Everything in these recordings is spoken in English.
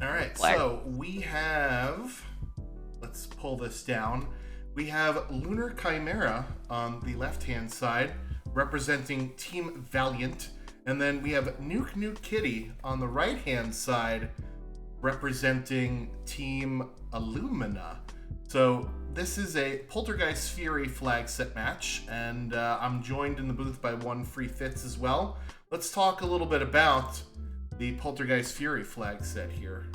All right, flag. so we have, let's pull this down. We have LunarChimera on the left-hand side, representing Team Valiant. And then we have NukeNukeKitty on the right-hand side, representing Team Illumina. So this is a Poltergeist Fury flag set match, and I'm joined in the booth by one Free Fitz as well. Let's talk a little bit about the Poltergeist Fury flag set here.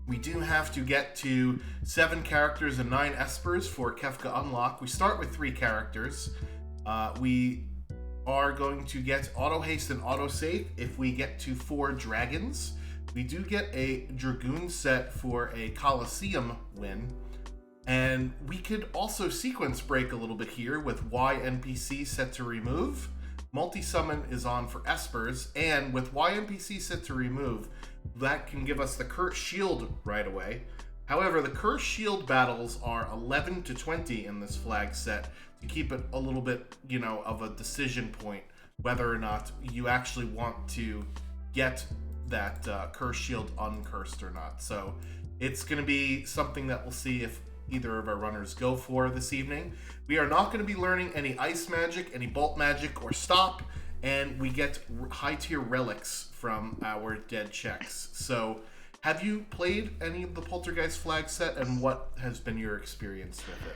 We do have to get to 7 characters and 9 espers for Kefka Unlock. We start with 3 characters. We are going to get auto haste and auto save if we get to 4 dragons. We do get a Dragoon set for a Coliseum win. And we could also sequence break a little bit here with Y NPC set to remove. Multi-summon is on for espers, and with Y NPC set to remove, that can give us the Curse Shield right away. However, the Curse Shield battles are 11 to 20 in this flag set to keep it a little bit, of a decision point whether or not you actually want to get that Curse Shield uncursed or not. So it's going to be something that we'll see if either of our runners go for this evening. We are not going to be learning any ice magic, any bolt magic, or stop, and we get high tier relics from our dead checks. So have you played any of the Poltergeist flag set, and what has been your experience with it?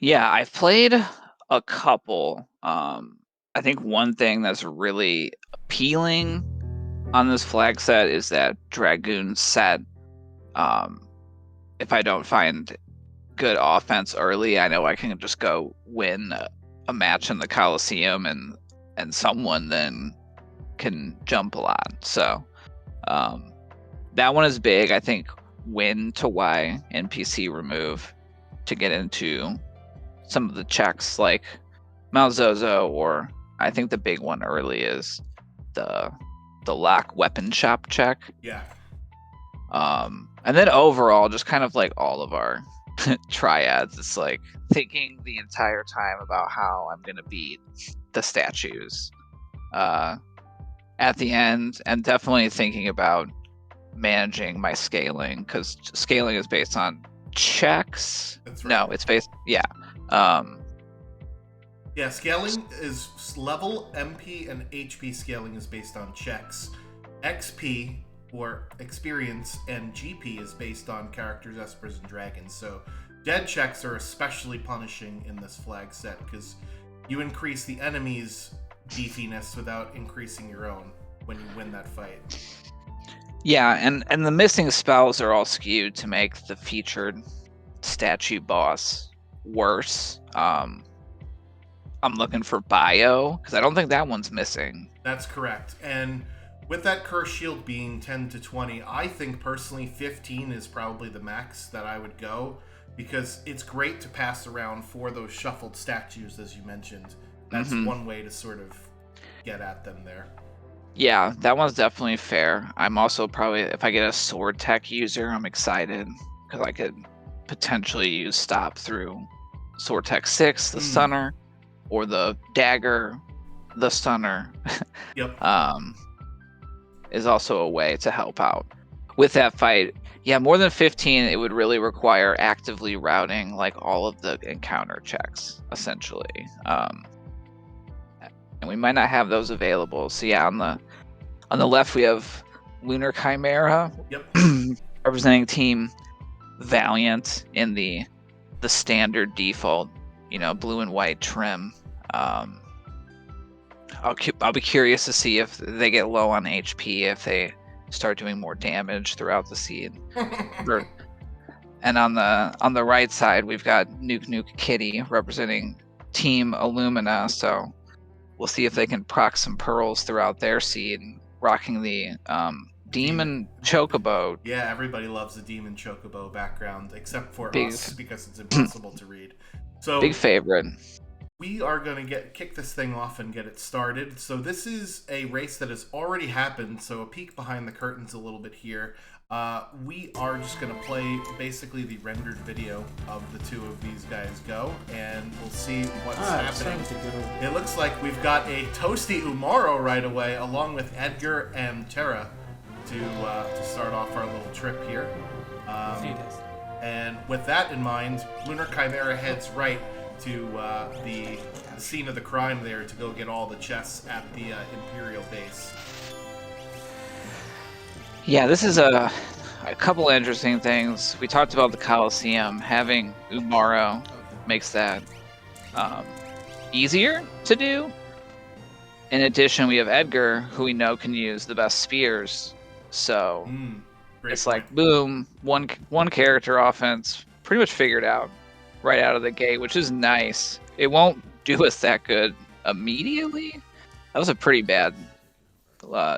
Yeah, I've played a couple. I think one thing that's really appealing on this flag set is that Dragoon set. If I don't find good offense early, I know I can just go win a match in the Coliseum, and someone then can jump a lot. So that one is big. I think win to Y NPC remove to get into some of the checks like Mount Zozo, or I think the big one early is the lock weapon shop check. Yeah. And then overall, just kind of like all of our triads, it's like thinking the entire time about how I'm gonna beat the statues at the end, and definitely thinking about managing my scaling, because scaling is based on checks. That's right. No, it's based, yeah. Yeah, scaling is level, MP, and HP scaling is based on checks. XP, or experience, and GP is based on characters, espers, and dragons. So dead checks are especially punishing in this flag set because you increase the enemy's beefiness without increasing your own when you win that fight. Yeah, and the missing spells are all skewed to make the featured statue boss worse. I'm looking for bio, because I don't think that one's missing. That's correct. And with that Curse Shield being 10 to 20, I think personally 15 is probably the max that I would go, because it's great to pass around for those shuffled statues, as you mentioned. That's one way to sort of get at them there. Yeah, that one's definitely fair. I'm also probably, if I get a sword tech user, I'm excited, because I could potentially use stop through sword tech 6, the stunner, or the dagger, the stunner. Yep. Is also a way to help out with that fight. Yeah, more than 15, it would really require actively routing like all of the encounter checks, essentially. And we might not have those available. So yeah, on the left we have LunarChimera, Yep. representing Team Valiant in the standard default, blue and white trim. I'll be curious to see if they get low on HP, if they start doing more damage throughout the scene. And on the right side, we've got NukeNukeKitty representing Team Illumina. So we'll see if they can proc some pearls throughout their seed, rocking the Demon Chocobo. Yeah, everybody loves the Demon Chocobo background, except for us, because it's impossible to read. So big favorite. We are going to kick this thing off and get it started. So this is a race that has already happened, so a peek behind the curtains a little bit here. We are just going to play basically the rendered video of the two of these guys go, and we'll see what's happening. It looks like we've got a Toasty Umaro right away, along with Edgar and Terra. to start off our little trip here. Fantastic. And with that in mind, LunarChimera heads right to the scene of the crime there to go get all the chests at the Imperial base. Yeah, this is a couple interesting things. We talked about the Coliseum. Having Umaro makes that easier to do. In addition, we have Edgar, who we know can use the best spears. So it's like, boom, one character offense pretty much figured out right out of the gate, which is nice. It won't do us that good immediately. That was a pretty bad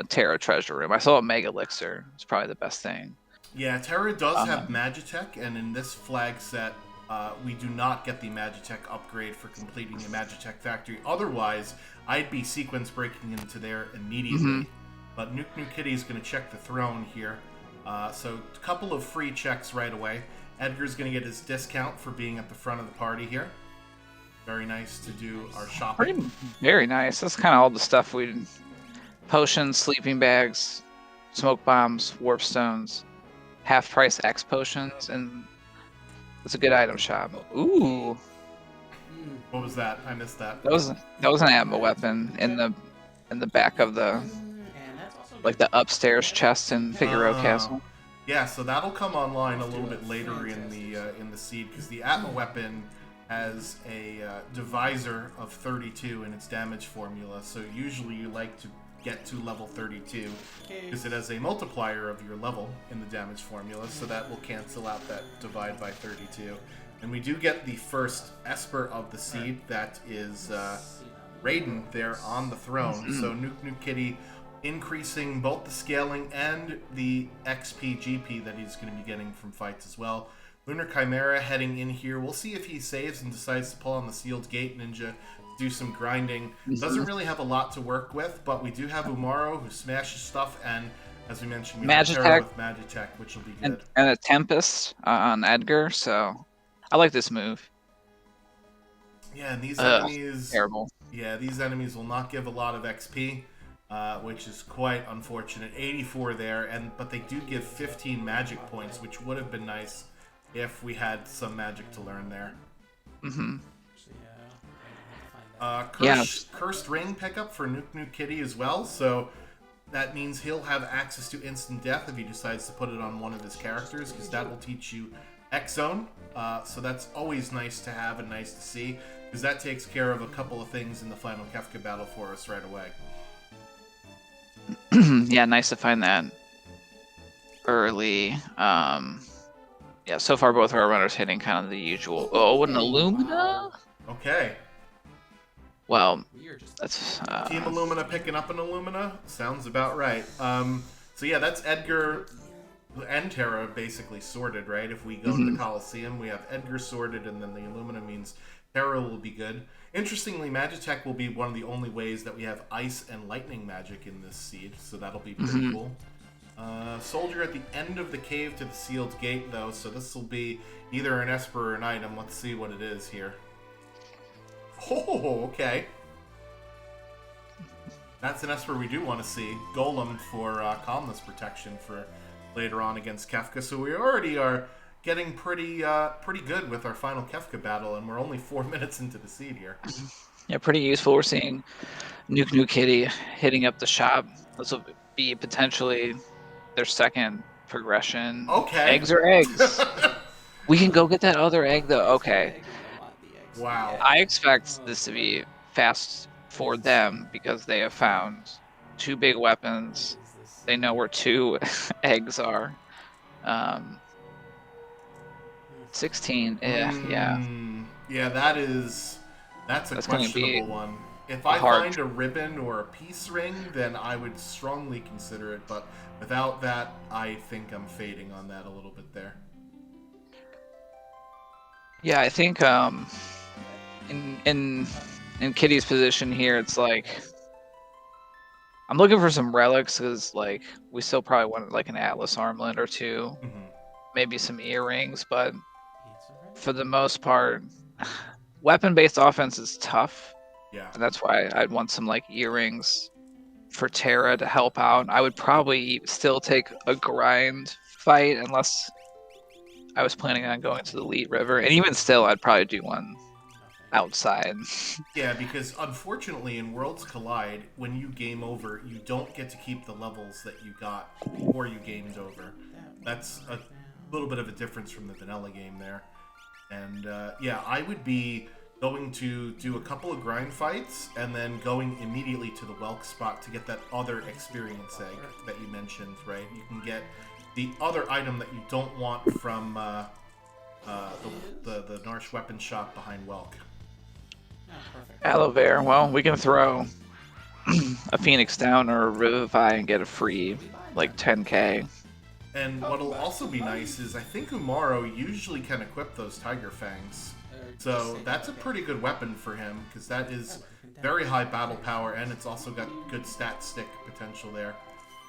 Terra treasure room. I saw a Mega Elixir. It's probably the best thing. Yeah, Terra does have Magitech, and in this flag set, we do not get the Magitech upgrade for completing the Magitech factory. Otherwise, I'd be sequence breaking into there immediately. But NukeNukeKitty is going to check the throne here. So a couple of free checks right away. Edgar's going to get his discount for being at the front of the party here. Very nice to do our shopping. Very nice. That's kind of all the stuff we... Potions, sleeping bags, smoke bombs, warp stones, half-price X potions, and it's a good item shop. Ooh. What was that? I missed that. That was an ammo weapon in the back of the the upstairs chest in Figaro Castle. Yeah, so that'll come online a little bit later in the seed because the Atma weapon has a divisor of 32 in its damage formula. So usually you like to get to level 32 because it has a multiplier of your level in the damage formula, so that will cancel out that divide by 32. And we do get the first Esper of the seed, that is Raiden there on the throne. So NukeNukeKitty increasing both the scaling and the XP GP that he's going to be getting from fights as well. LunarChimera heading in here. We'll see if he saves and decides to pull on the Sealed Gate Ninja, do some grinding. Doesn't really have a lot to work with, but we do have Umaro who smashes stuff, and as we mentioned, we have Terra with Magitech, which will be good. And a Tempest on Edgar, so I like this move. Yeah, and these enemies... Terrible. Yeah, these enemies will not give a lot of XP, which is quite unfortunate. 84 there, but they do give 15 magic points, which would have been nice if we had some magic to learn there. Cursed Ring pickup for NukeNukeKitty as well, so that means he'll have access to instant death if he decides to put it on one of his characters, because that will teach you X-Zone. So that's always nice to have and nice to see, because that takes care of a couple of things in the final Kefka battle for us right away. Yeah, nice to find that early. Yeah, so far both of our runners hitting kind of the usual. Oh, an Illumina? Okay. Well, that's... Team Illumina picking up an Illumina? Sounds about right. So yeah, that's Edgar and Terra basically sorted, right? If we go to the Coliseum, we have Edgar sorted, and then the Illumina means Terra will be good. Interestingly, Magitech will be one of the only ways that we have ice and lightning magic in this seed, so that'll be pretty cool. Soldier at the end of the cave to the Sealed Gate, though, so this will be either an Esper or an item. Let's see what it is here. Oh, okay. That's an Esper we do want to see. Golem for Calmness Protection for later on against Kefka. So we already are getting pretty good with our final Kefka battle, and we're only 4 minutes into the seed here. Yeah, pretty useful. We're seeing NukeNukeKitty hitting up the shop. This will be potentially their second progression. Okay. Eggs are eggs. We can go get that other egg, though. Okay. Wow. I expect this to be fast for them because they have found 2 big weapons. They know where 2 eggs are. 16. Yeah. Yeah, that's a questionable one. If I find a ribbon or a peace ring, then I would strongly consider it. But without that, I think I'm fading on that a little bit there. Yeah, I think in Kitty's position here, it's like I'm looking for some relics because like we still probably want like an Atlas armlet or 2, maybe some earrings, but for the most part, weapon-based offense is tough. Yeah, and that's why I'd want some like earrings for Terra to help out. I would probably still take a grind fight unless I was planning on going to the Lead River. And even still, I'd probably do one outside. Yeah, because unfortunately in Worlds Collide, when you game over, you don't get to keep the levels that you got before you gamed over. That's a little bit of a difference from the vanilla game there. And yeah, I would be going to do a couple of grind fights and then going immediately to the Welk spot to get that other experience egg that you mentioned, right? You can get the other item that you don't want from the Narsh weapon shop behind Welk. Aloe Vera. Well, we can throw a Phoenix down or a Revivify and get a free, like, 10k. And what'll also be nice is I think Umaro usually can equip those Tiger Fangs. So that's a pretty good weapon for him, because that is very high battle power, and it's also got good stat stick potential there.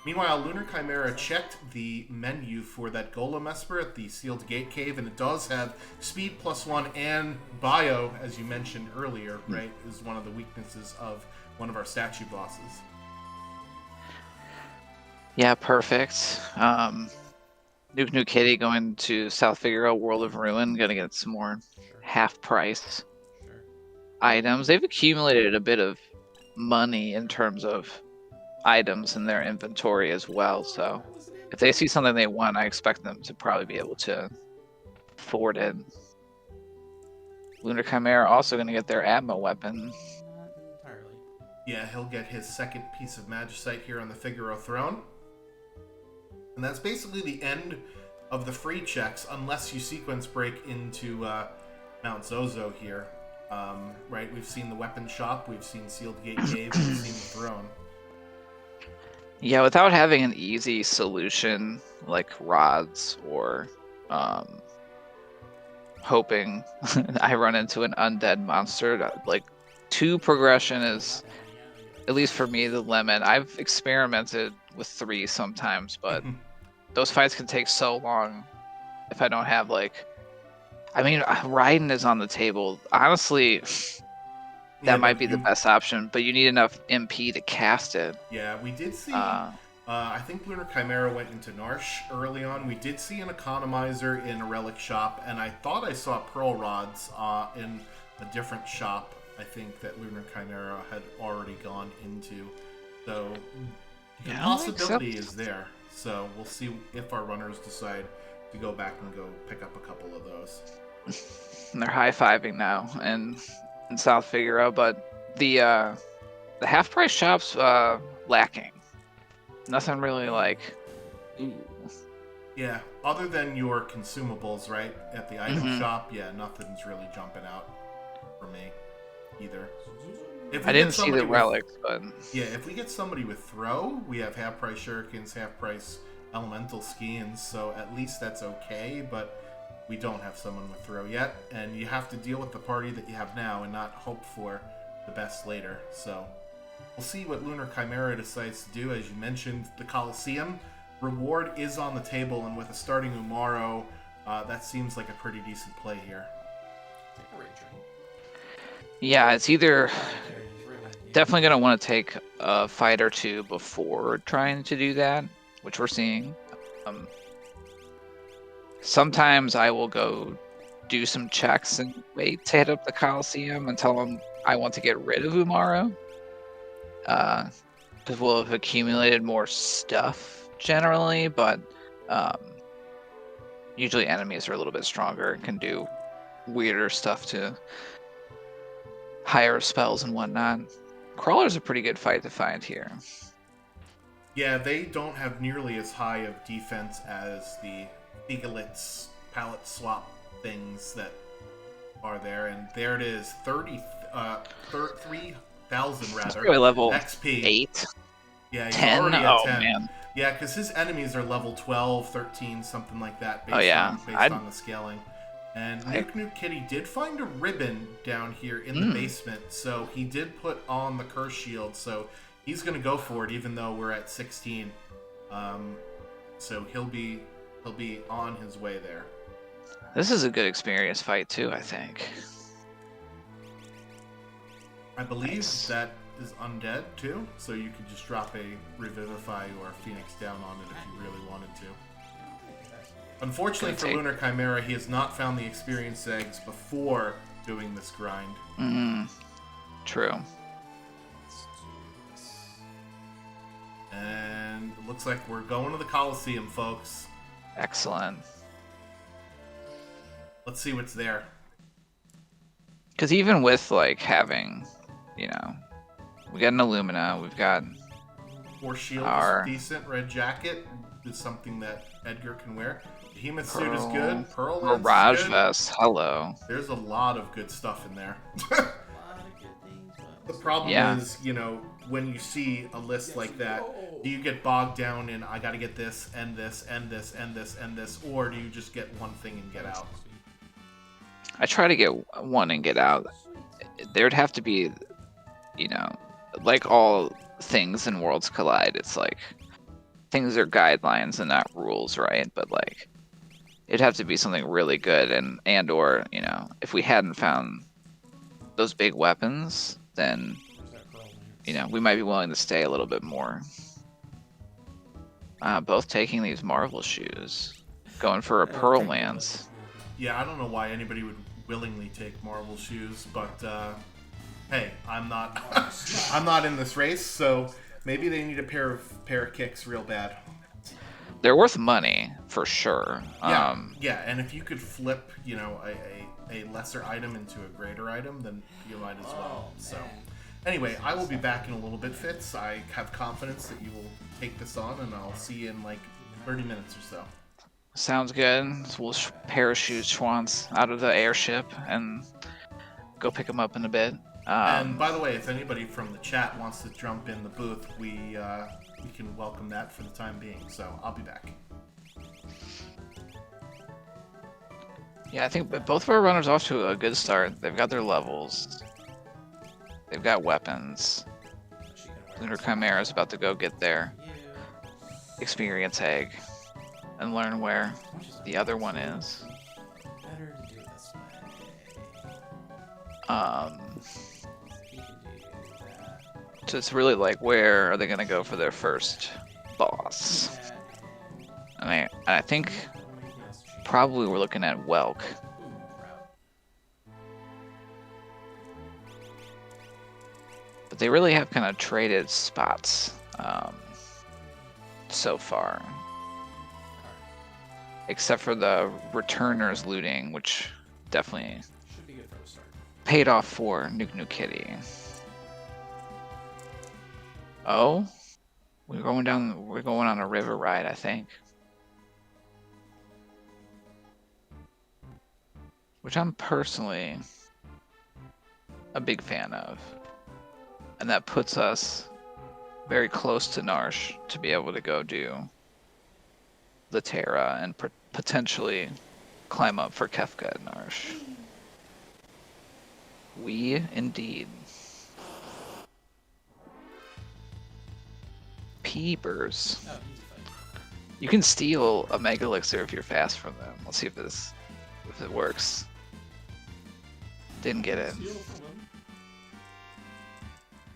Meanwhile, LunarChimera checked the menu for that Golem Esper at the Sealed Gate Cave, and it does have speed +1 and bio, as you mentioned earlier, right, is one of the weaknesses of one of our statue bosses. Yeah, perfect. NukeNukeKitty going to South Figaro, World of Ruin, gonna get some more half-price items. They've accumulated a bit of money in terms of items in their inventory as well, so if they see something they want, I expect them to probably be able to afford it. LunarChimera also going to get their Atma weapon. Yeah, he'll get his second piece of Magicite here on the Figaro throne. And that's basically the end of the free checks, unless you sequence break into Mount Zozo here. Right, we've seen the weapon shop, we've seen Sealed Gate Cave, we've seen the throne. Yeah, without having an easy solution like rods or hoping I run into an undead monster, like 2 progression is, at least for me, the limit. I've experimented with 3 sometimes, but those fights can take so long if I don't have, like, I mean, Raiden is on the table. Honestly, that might be the best option, but you need enough MP to cast it. Yeah, we did see, I think LunarChimera went into Narsh early on. We did see an economizer in a relic shop, and I thought I saw pearl rods in a different shop, I think, that LunarChimera had already gone into. So the possibility is there. So we'll see if our runners decide to go back and go pick up a couple of those. They're high-fiving now in South Figaro, but the half-price shop's lacking. Nothing really like. Ooh. Yeah, other than your consumables, right, at the item shop, yeah, nothing's really jumping out for me either. I didn't see the relics, but yeah, if we get somebody with throw, we have half-price shurikens, half-price elemental skeins, so at least that's okay, but we don't have someone with throw yet, and you have to deal with the party that you have now and not hope for the best later. So we'll see what LunarChimera decides to do. As you mentioned, the Coliseum reward is on the table, and with a starting Umaro, that seems like a pretty decent play here. Yeah, it's either definitely going to want to take a fight or 2 before trying to do that, which we're seeing. Sometimes I will go do some checks and wait to hit up the Coliseum and tell them I want to get rid of Umaro. Because we'll have accumulated more stuff generally, but usually enemies are a little bit stronger and can do weirder stuff to higher spells and whatnot. Crawler's a pretty good fight to find here. Yeah, they don't have nearly as high of defense as the Thigalit's palette swap things that are there, and there it is, 3,000 rather. Really level XP. 8? Yeah, he's 10? already at Oh, 10. man. Yeah, because his enemies are level 12, 13, something like that, based on the scaling. And NukeNukeKitty did find a ribbon down here in the basement, so he did put on the curse shield, so he's going to go for it, even though we're at 16. So he'll be on his way there. This is a good experience fight too, I think. I believe that is undead too, so you could just drop a Revivify or a Phoenix down on it if you really wanted to. Unfortunately for LunarChimera, he has not found the experience eggs before doing this grind. True. And it looks like we're going to the Coliseum, folks. Excellent. Let's see what's there. Because even with, like, having, we got an Illumina, we've got... Force Shield is decent. Red Jacket is something that Edgar can wear. Behemoth Suit is good. Pearl Lance Mirage is good. Vest, hello. There's a lot of good stuff in there. The problem is, when you see a list like that, do you get bogged down in, I gotta get this, and this, and this, and this, and this, or do you just get one thing and get out? I try to get one and get out. There'd have to be, like all things in Worlds Collide, it's like, things are guidelines and not rules, right? But, like, it'd have to be something really good, and or, if we hadn't found those big weapons, then, we might be willing to stay a little bit more. Both taking these Marvel shoes. Going for a Pearl Lance. Yeah, I don't know why anybody would willingly take Marvel shoes, but, hey, I'm not I'm not in this race, so maybe they need a pair of kicks real bad. They're worth money, for sure. Yeah, and if you could flip, a lesser item into a greater item, then you might as well. So, anyway, I will be back in a little bit, Fitz. I have confidence that you will take this on, and I'll see you in, 30 minutes or so. Sounds good. So we'll parachute Schwantz out of the airship and go pick him up in a bit. And by the way, if anybody from the chat wants to jump in the booth, we can welcome that for the time being. So I'll be back. Yeah, I think both of our runners off to a good start. They've got their levels. They've got weapons. LunarChimera is about to go get their experience egg and learn where the other one is. So it's really like, where are they going to go for their first boss? And I think probably we're looking at Welk. But they really have kind of traded spots so far. Except for the returners looting, which definitely paid off for NukeNukeKitty. Oh, we're going on a river ride, I think. Which I'm personally a big fan of. And that puts us very close to Narsh to be able to go do the Terra and potentially climb up for Kefka at Narsh. We indeed. Peepers. You can steal a Mega Elixir if you're fast from them. Let's see if it works. Didn't get it.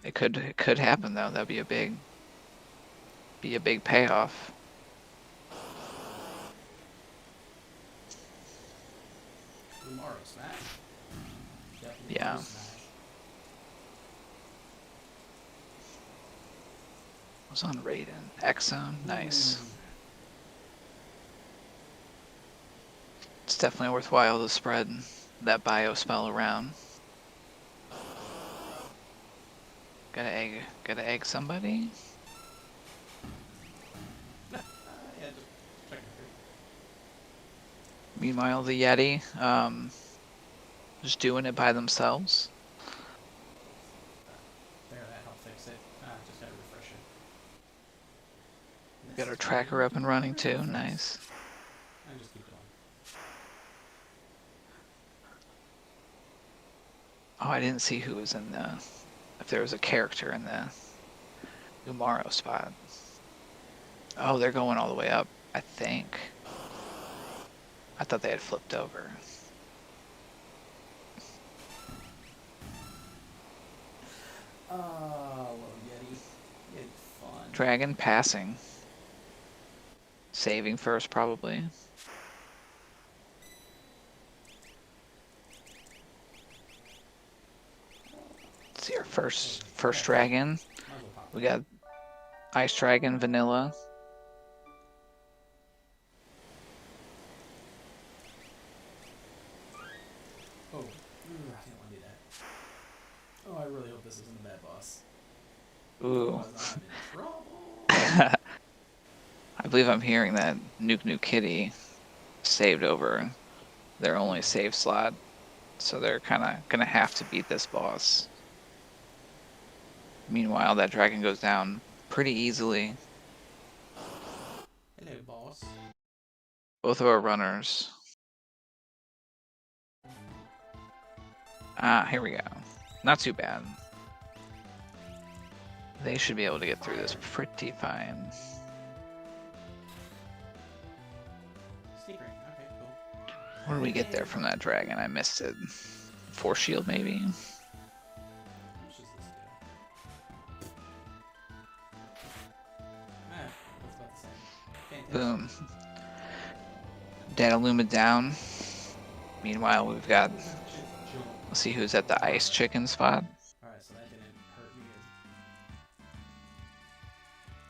It could happen though. That'd be a big payoff. Yeah. I was on Raiden. X-Zone, nice. It's definitely worthwhile to spread that bio spell around. Gotta egg somebody? Meanwhile, the Yeti, just doing it by themselves. There, that helped fix it. Just gotta refresh it. Got our tracker up and running too, nice. And just keep going. Oh, I didn't see who was in if there was a character in the Umaro spot. Oh, they're going all the way up, I think. I thought they had flipped over. Dragon passing. Saving first, probably. Let's see our first dragon. Might as well pop We that. got Ice Dragon, Vanilla. Oh, I didn't want to do that. Oh, I really hope this isn't a bad boss. Ooh. Otherwise I'm in trouble. I believe I'm hearing that NukeNukeKitty saved over their only save slot, so they're kind of gonna have to beat this boss. Meanwhile, that dragon goes down pretty easily. Hello, boss. Both of our runners. Ah, here we go. Not too bad. They should be able to get through this pretty fine. Sneak ring. Okay, cool. What did we get there from that dragon? I missed it. Force shield, maybe? How much does this do? Ah, that's about the same. Fantastic. Boom. Data Luma down. Meanwhile, we've got... Let's see who's at the ice chicken spot. Alright, so that didn't hurt me as...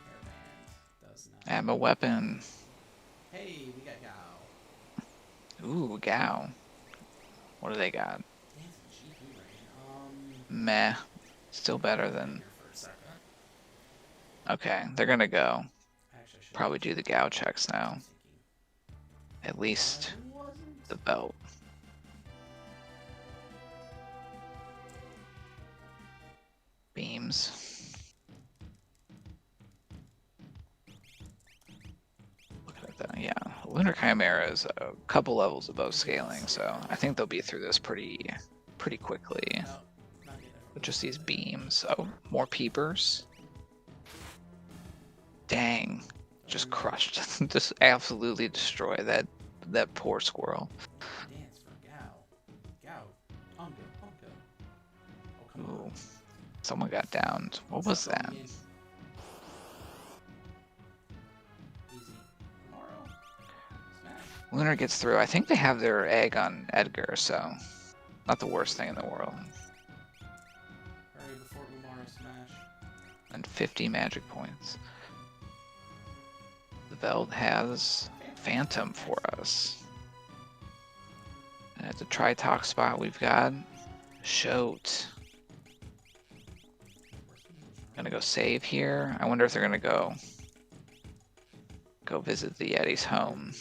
Hairband does not. Ammo weapon. Hey, we got Gao. Ooh, Gao. What do they got? Dancing GP ring. Meh. Still better than... Here for a second. Okay, they're gonna go. Actually, I should Probably do the Gao checks now. thinking. At least I wasn't. the belt. Beams. Looking at that, yeah. LunarChimera is a couple levels above scaling, so I think they'll be through this pretty quickly. No, not yet. With just these beams. Oh, more peepers. Dang. Just crushed. Just absolutely destroy that poor squirrel. Dance for Gao. Gao. Unga. Unga. Oh, come Ooh. on. Someone got downed. What was that? Easy. Tomorrow. Smash. Lunar gets through. I think they have their egg on Edgar, so not the worst thing in the world. Hurry before Umaro smash. And 50 magic points. The belt has Phantom for us. And at the Tritalk spot, we've got Shoat. Gonna go save here. I wonder if they're gonna go visit the Yeti's home.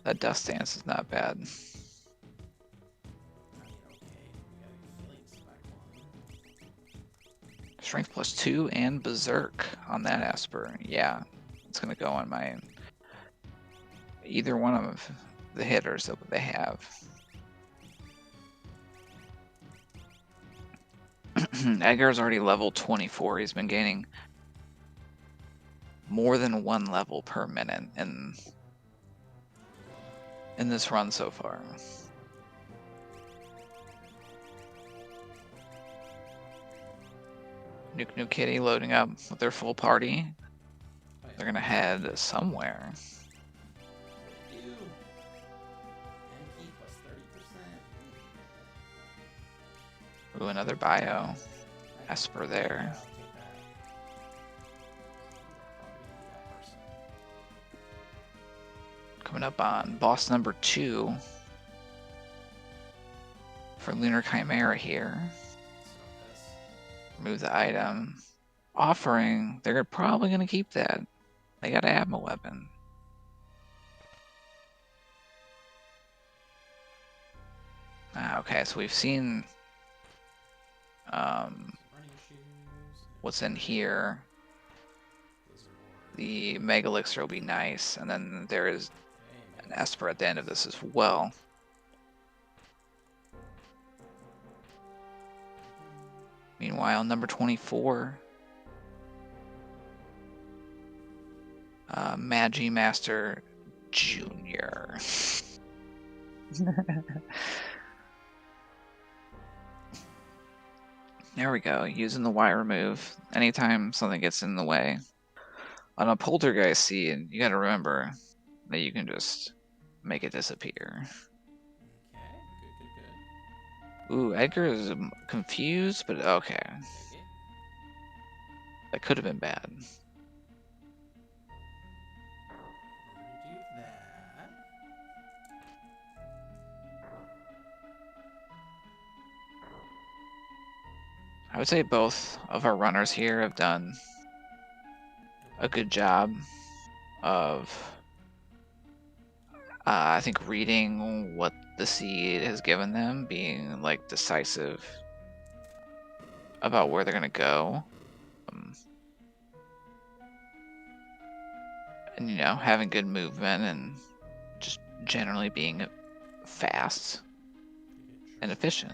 That dust dance is not bad. Strength +2 and Berserk on that Esper. Yeah, it's gonna go on my either one of the hitters that they have. Edgar's already level 24. He's been gaining more than 1 level per minute in this run so far. NukeNukeKitty loading up with their full party. They're gonna head somewhere. Ooh, another bio. Esper there. Coming up on boss number 2 for LunarChimera here. Remove the item. Offering, they're probably going to keep that. They got an ammo weapon. Okay, so we've seen what's in here. The Mega Elixir will be nice, and then there is an Esper at the end of this as well. Meanwhile, number 24, Magi Master Jr. There we go. Using the Y remove anytime something gets in the way. On a poltergeist scene, you gotta remember that you can just make it disappear. Okay, good. Ooh, Edgar is confused, but okay. Okay. That could have been bad. We're gonna do that. I would say both of our runners here have done a good job of, I think, reading what the seed has given them, being like decisive about where they're gonna go, and you know, having good movement and just generally being fast and efficient.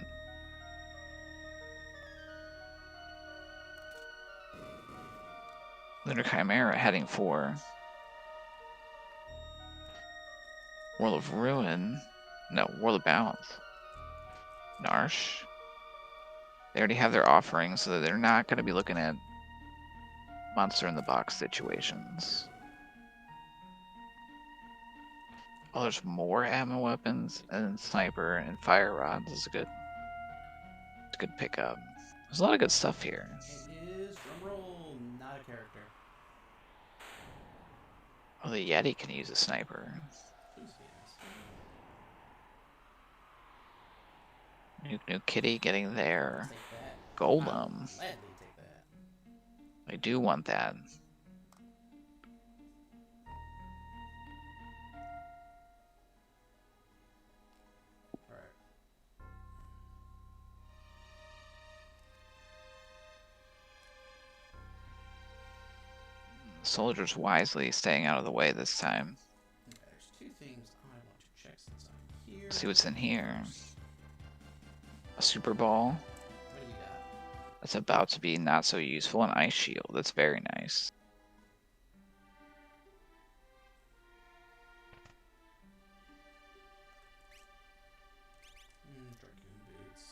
LunarChimera heading for World of Ruin. No, World of Balance. Narsh. They already have their offerings, so they're not going to be looking at monster in the box situations. Oh, there's more ammo weapons and sniper and fire rods. This is a good pickup. There's a lot of good stuff here. It is drumroll, not a character. Oh, the Yeti can use a sniper. Please be nice. NukeNukeKitty getting there. Take that. Golem. I'll gladly take that. I do want that. Alright. Soldiers wisely staying out of the way this time. Okay, there's two things I want to check since I'm here. See what's in here. A super ball. What do you got? That's about to be not so useful. An ice shield. That's very nice. Dragoon boots.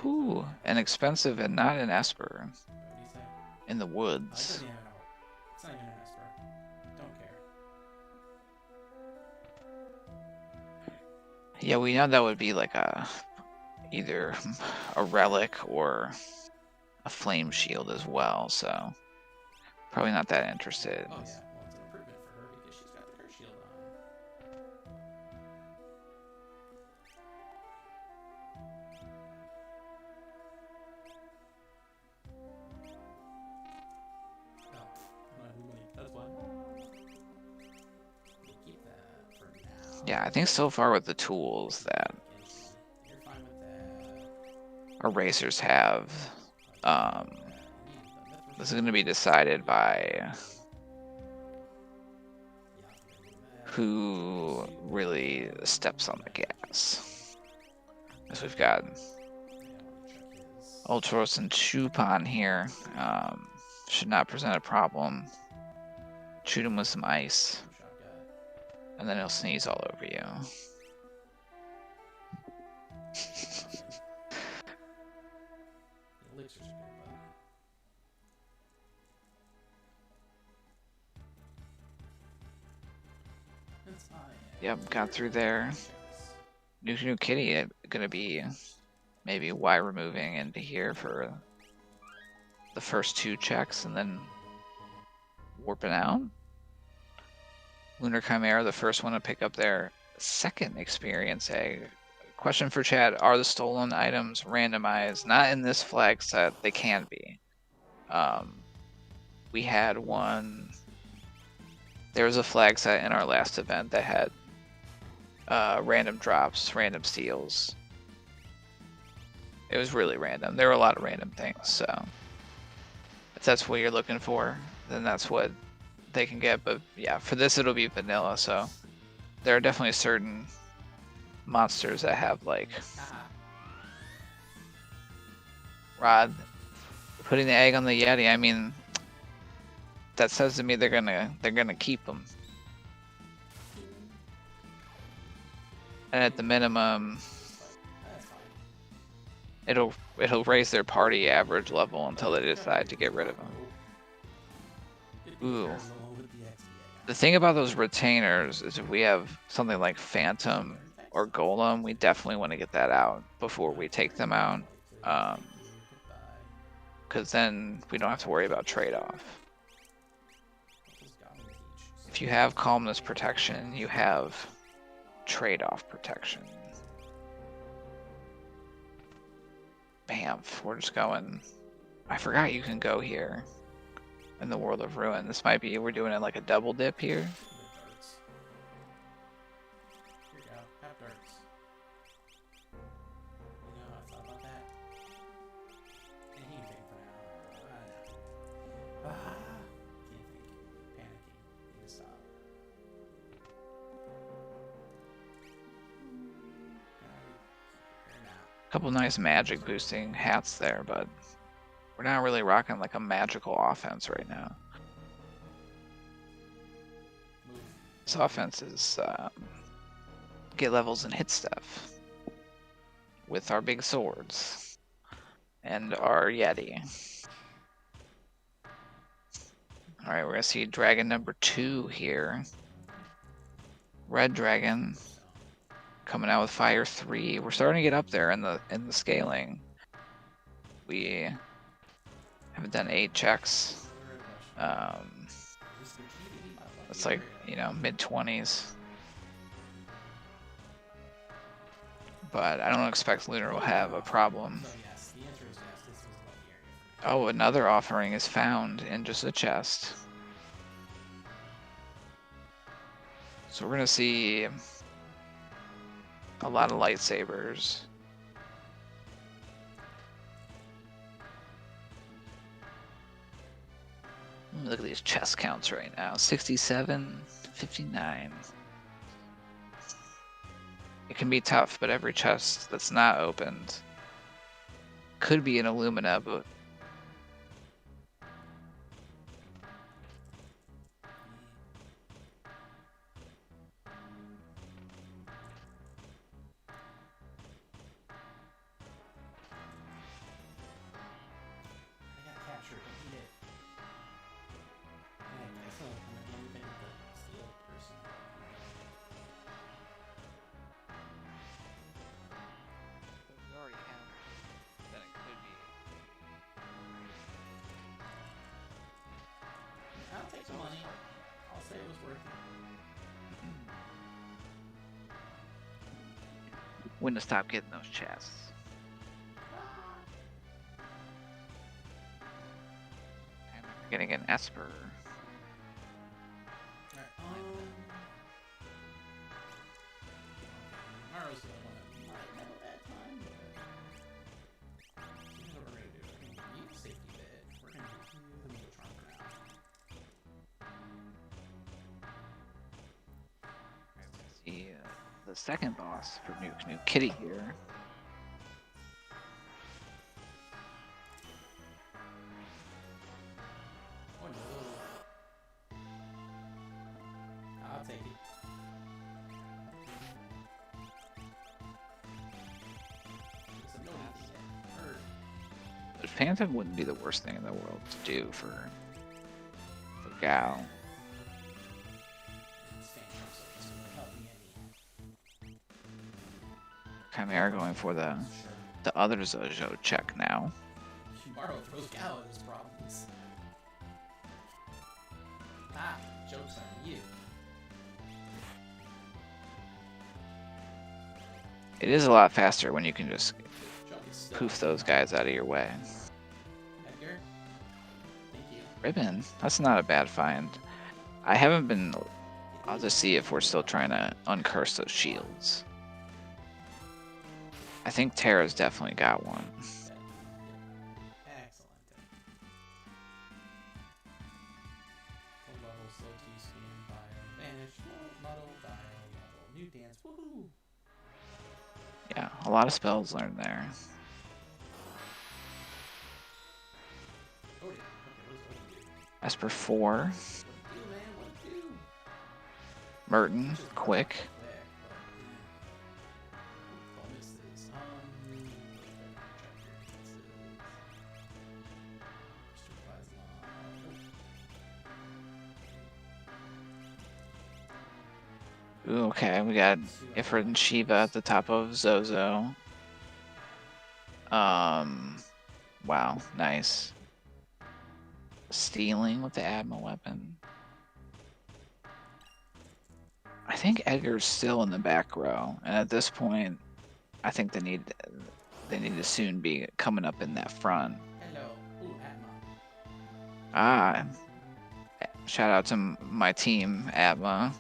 Ooh, inexpensive and not an Esper. What do you say? In the It woods. doesn't even know. It's not even an Esper. Don't care. Yeah, we know that would be like either a relic or a flame shield as well, so probably not that interested. Oh yeah, well it's an improvement for her because she's got her shield on. That's why. We'll keep that for now. Yeah, I think so far with the tools that You're fine with that. our racers have, this is going to be decided by who really steps on the gas. As we've got Ultros and Chupon here. Should not present a problem. Shoot him with some ice, and then he'll sneeze all over you. Elixirs are good, but Yep, got through there. NukeNukeKitty gonna be maybe Y removing into here for the first two checks and then warping out. LunarChimera, the first one to pick up their second experience egg. Question for chat, are the stolen items randomized? Not in this flag set, they can be. We had one, there was a flag set in our last event that had random drops, random steals. It was really random. There were a lot of random things, so if that's what you're looking for, then that's what they can get. But yeah, for this it'll be vanilla, so there are definitely certain monsters that have like Rod putting the egg on the Yeti. I mean, that says to me they're gonna keep them. And at the minimum, But that's fine. it'll raise their party average level until they decide to get rid of them. Ooh. The thing about those retainers is if we have something like Phantom or Golem, we definitely want to get that out before we take them out. Because then we don't have to worry about trade-off. If you have Calmness protection, you have trade-off protection. Bam, we're just going. I forgot you can go here in the World of Ruin. This might be, we're doing it like a double dip here. Darts. Here you go. Have darts. You know, I thought about that. Anything for now. Can't think. Panicking. Need to stop. A couple nice magic boosting hats there, but we're not really rocking like a magical offense right now. This offense is get levels and hit stuff with our big swords and our Yeti. All right, we're gonna see dragon number 2 here. Red dragon coming out with fire 3. We're starting to get up there in the scaling. We haven't done 8 checks. It's like, you know, mid-20s. But I don't expect Lunar will have a problem. Oh, another offering is found in just a chest. So we're gonna see a lot of lightsabers. Look at these chest counts right now. 67, 59. It can be tough, but every chest that's not opened could be an Illumina, but I'll take the money. I'll say it was worth it. when to stop getting those chests. And we're getting an Esper. Alright, Tomorrow's the one that might have a bad time, but here's what we're gonna do. We're gonna use safety bit. We're gonna do the Megatron for now. See the second boss for NukeNukeKitty here. Oh no. I'll take it. It's a no yet. Or But Phantom wouldn't be the worst thing in the world to do for Gal. it's Phantom, so this will help me any. Chimera going for the other Zojo check now. Tomorrow throws Gal at his problems. Ah, joke's on you. It is a lot faster when you can just Joke is still poof those guys out of your way. Edgar? Thank you. Ribbon, that's not a bad find. I haven't been. I'll just see if we're still trying to uncurse those shields. I think Tara's definitely got one. Excellent. Full level, slow T skin, bio, vanish, muddle, dial, level, new dance, woohoo! Yeah, a lot of spells learned there. Odin. Okay, what does Odin do? Esper 4. What do, man? What do? Merton, quick. Quick, but, Ooh, okay, we got Ifrit and Shiva at the top of Zozo. Wow, nice. Stealing with the Admiral weapon. I think Edgar's still in the back row, and at this point, I think they need to soon be coming up in that front. Hello. Ooh, Atma. Ah, shout out to my team, Atma.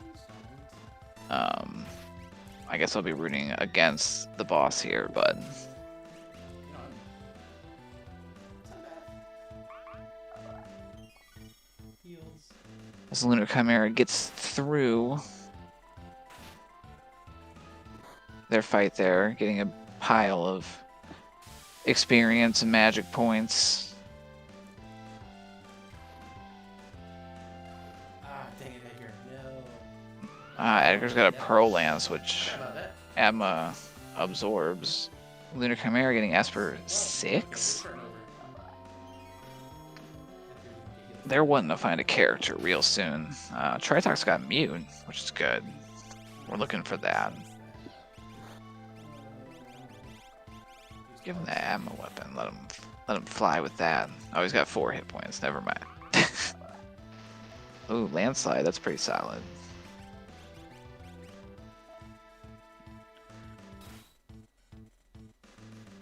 I guess I'll be rooting against the boss here, but You know, it's not bad. Heals. as LunarChimera gets through their fight there, getting a pile of experience and magic points. Ah, dang it, Edgar. No. Edgar's got a Pearl Lance, which How about that? Atma absorbs. LunarChimera getting Esper 6? Turn over. They're wanting to find a character real soon. Tritox got Mute, which is good. We're looking for that. Give him the Atma weapon. Let him fly with that. Oh, he's got 4 hit points. Never mind. Ooh, landslide. That's pretty solid.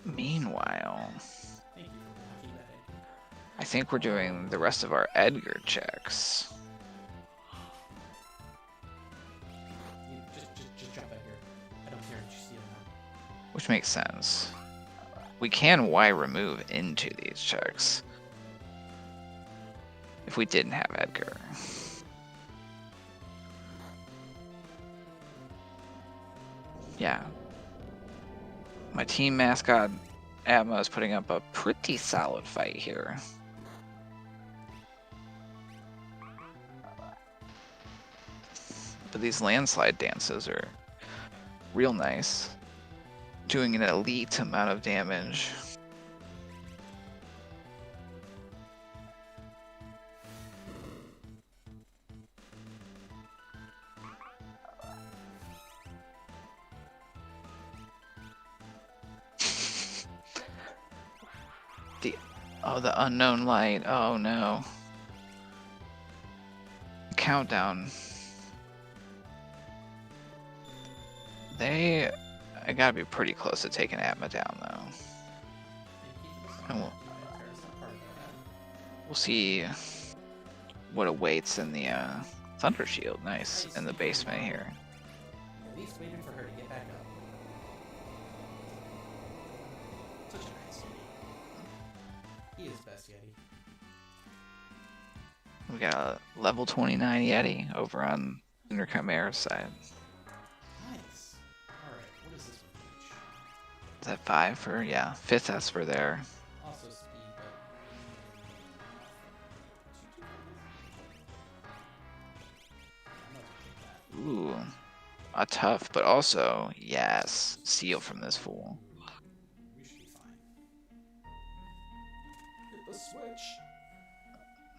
Meanwhile, Thank you for blocking that, Edgar. I think we're doing the rest of our Edgar checks. You just drop Edgar. I don't care what you see or not. Which makes sense. We can Y remove into these checks if we didn't have Edgar. Yeah. My team mascot, Atma, is putting up a pretty solid fight here. But these landslide dances are real nice. Doing an elite amount of damage. The unknown light. Oh no. Countdown. I gotta be pretty close to taking Atma down though. And we'll see what awaits in the Thunder Shield. Nice. In the basement here. At least waited for her to get back up. Such a nice Yeti. He is best Yeti. We got a level 29 Yeti over on LunarChimera's side. Nice. Alright, what is this one reach? Is that 5 for? Yeah, 5th Esper there. Also speed, but... I'm not touching that. Ooh. A tough, but also, yes, seal from this fool. We should be fine. Hit the switch!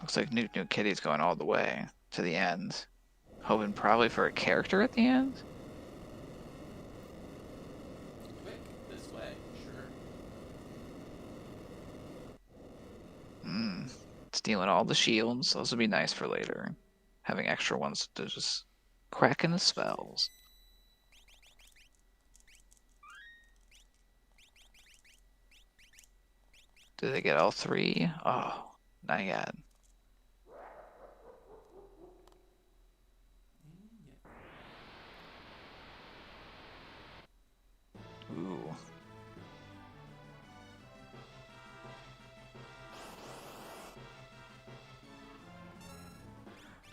Looks like NukeNukeKitty's going all the way to the end. Hoping probably for a character at the end? Quick, this way, sure. Stealing all the shields. Those would be nice for later. Having extra ones to just crack into spells. Did they get all 3? Oh, not yet. Ooh.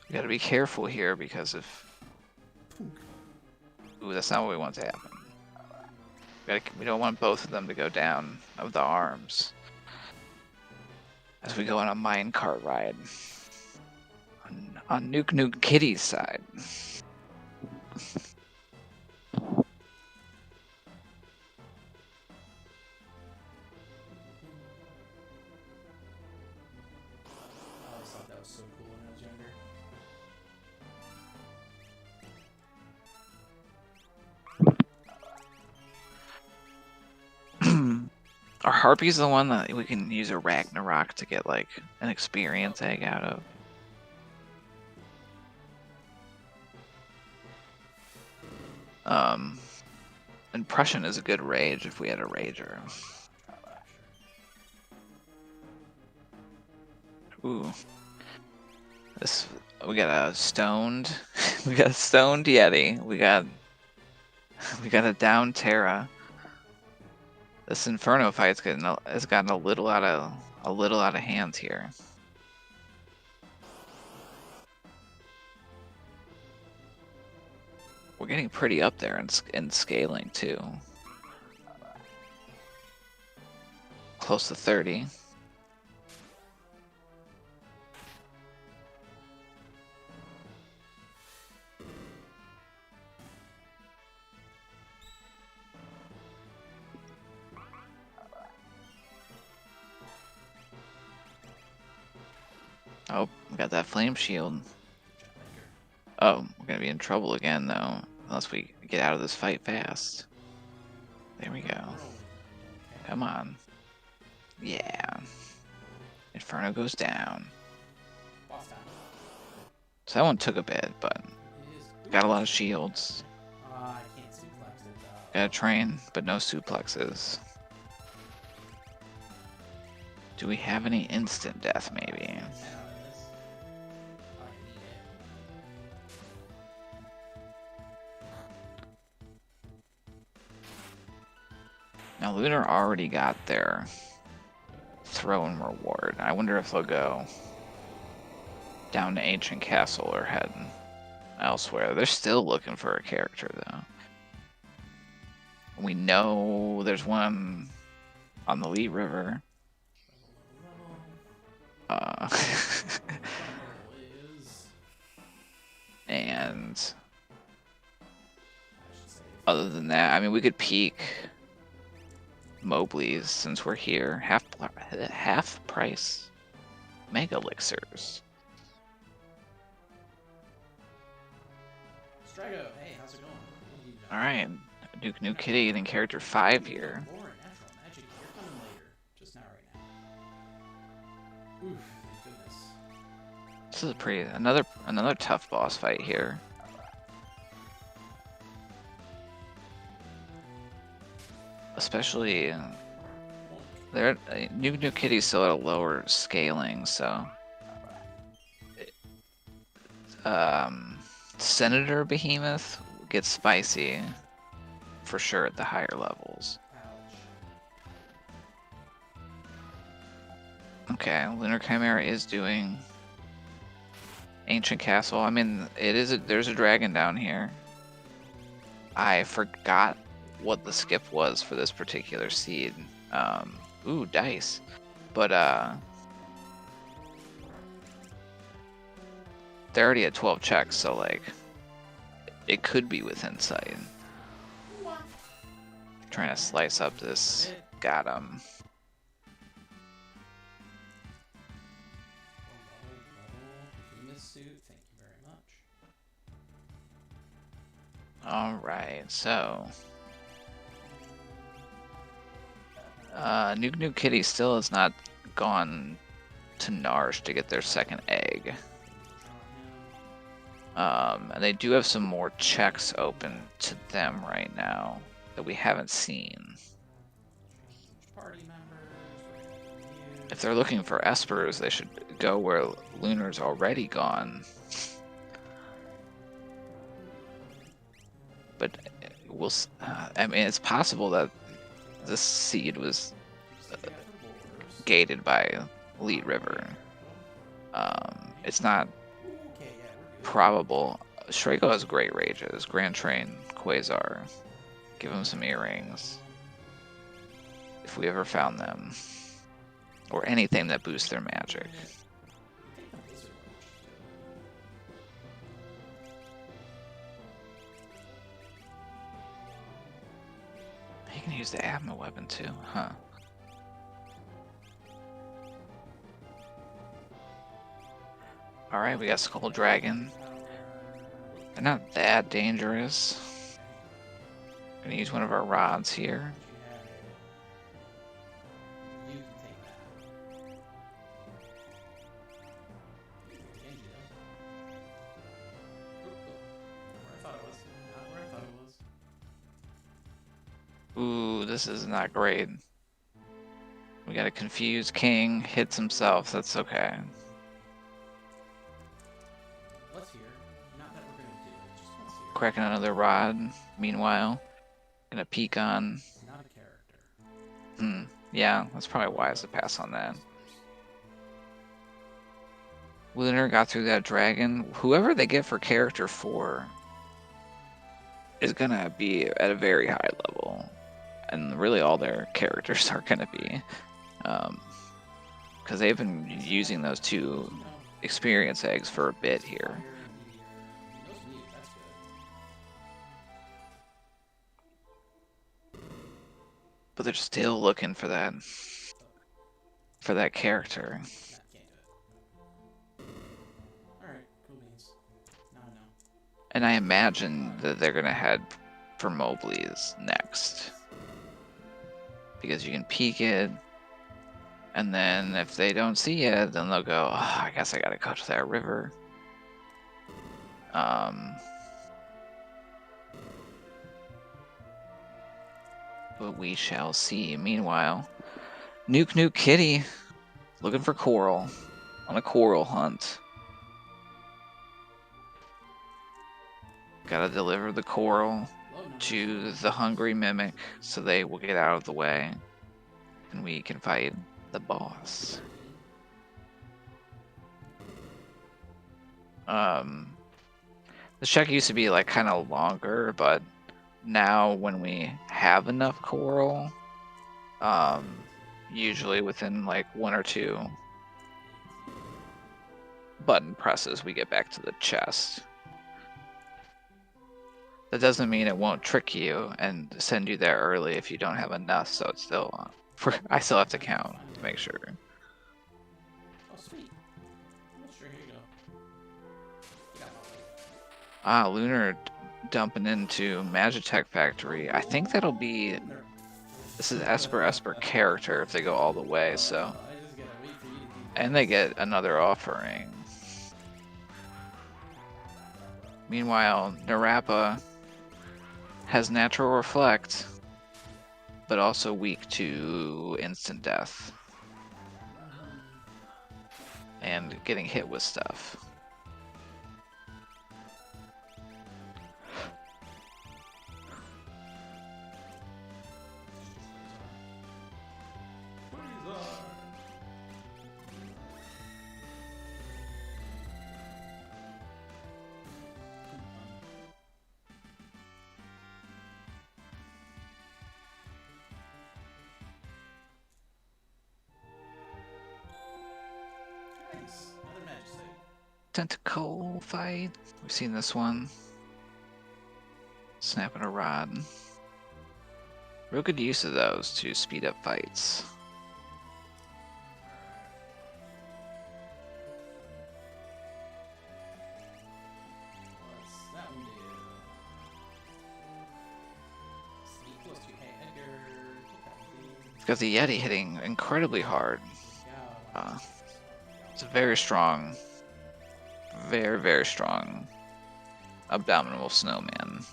We gotta be careful here because if... Ooh, that's not what we want to happen. We don't want both of them to go down of the arms. As we go on a minecart ride. On NukeNukeKitty's side. I always thought that was so cool when I was younger. Are Harpies the one that we can use a Ragnarok to get like an experience egg out of? And Prussian is a good rage if we had a rager. Ooh. This we got a stoned we got a stoned Yeti. We got a down Terra. This Inferno fight's has gotten a little out of hand here. We're getting pretty up there in scaling too. Close to 30. Oh, we got that flame shield. Oh, we're gonna be in trouble again though, unless we get out of this fight fast. There we go. Come on. Yeah. Inferno goes down. So that one took a bit, but got a lot of shields. I can't suplex it though. Got a train, but no suplexes. Do we have any instant death maybe? Now Lunar already got their throne reward. I wonder if they'll go down to Ancient Castle or head elsewhere. They're still looking for a character though. We know there's one on the Lee River. And other than that, I mean, we could peek Mobley's since we're here. Half price mega elixirs. Strago, hey, how's it going? All right, NukeNukeKitty getting character 5 here. Lore and natural magic, you're coming later. Just not right now. Oof, thank goodness. This is another tough boss fight here. Especially there, NukeNukeKitty's still at a lower scaling, so Senator Behemoth gets spicy for sure at the higher levels. Okay, LunarChimera is doing Ancient Castle. I mean, there's a dragon down here. I forgot what the skip was for this particular seed. Ooh, dice. But they're already at 12 checks, so like it could be within sight. Trying to slice up this. Got him. Suit, thank you very much. Alright, so NukeNukeKitty still has not gone to Narsh to get their second egg. And they do have some more checks open to them right now that we haven't seen. If they're looking for Espers, they should go where Lunar's already gone. But I mean, it's possible that this seed was gated by Lead River. It's not probable. Shreko has great rages. Grand Train, Quasar. Give him some earrings. If we ever found them. Or anything that boosts their magic. He can use the Adma weapon too, huh? Alright, we got Skull Dragon. They're not that dangerous. Gonna use one of our rods here. This is not great. We got a confused king, hits himself, that's okay. What's here? Not that we're gonna do it, just what's here. Cracking another rod, meanwhile. Gonna peek on. Not a character. Yeah, that's probably wise to pass on that. Lunar got through that dragon. Whoever they get for character 4 is gonna be at a very high level. And really all their characters are gonna be. Because they've been using those 2 experience eggs for a bit here. But they're still looking for that character. Can't do it. Alright, cool beans. Now I know. And I imagine that they're gonna head for Mobley's next. Because you can peek it, and then if they don't see it, then they'll go, oh, I guess I gotta go to that river. But we shall see. Meanwhile, NukeNukeKitty looking for coral on a coral hunt. Gotta deliver the coral to the hungry mimic so they will get out of the way and we can fight the boss. The check used to be like kind of longer, but now when we have enough coral, usually within like 1 or 2 button presses, we get back to the chest. That doesn't mean it won't trick you and send you there early if you don't have enough, so it's still on. I still have to count to make sure. Oh, sweet. Oh, sure, here you go. You got Ah, Lunar dumping into Magitech Factory. I think that'll be... This is Esper character if they go all the way, so... I just gotta wait for you to do And they get another offering. Meanwhile, Narapa has natural reflect, but also weak to instant death. And getting hit with stuff. Nice. Another magic stick. Tentacle fight. We've seen this one. Snapping a rod. Real good use of those to speed up fights. What's that one do? Sneak close to your head, Edgar. Take that, please. It's got the Yeti hitting incredibly hard. Yeah. It's a very strong, very strong abominable snowman.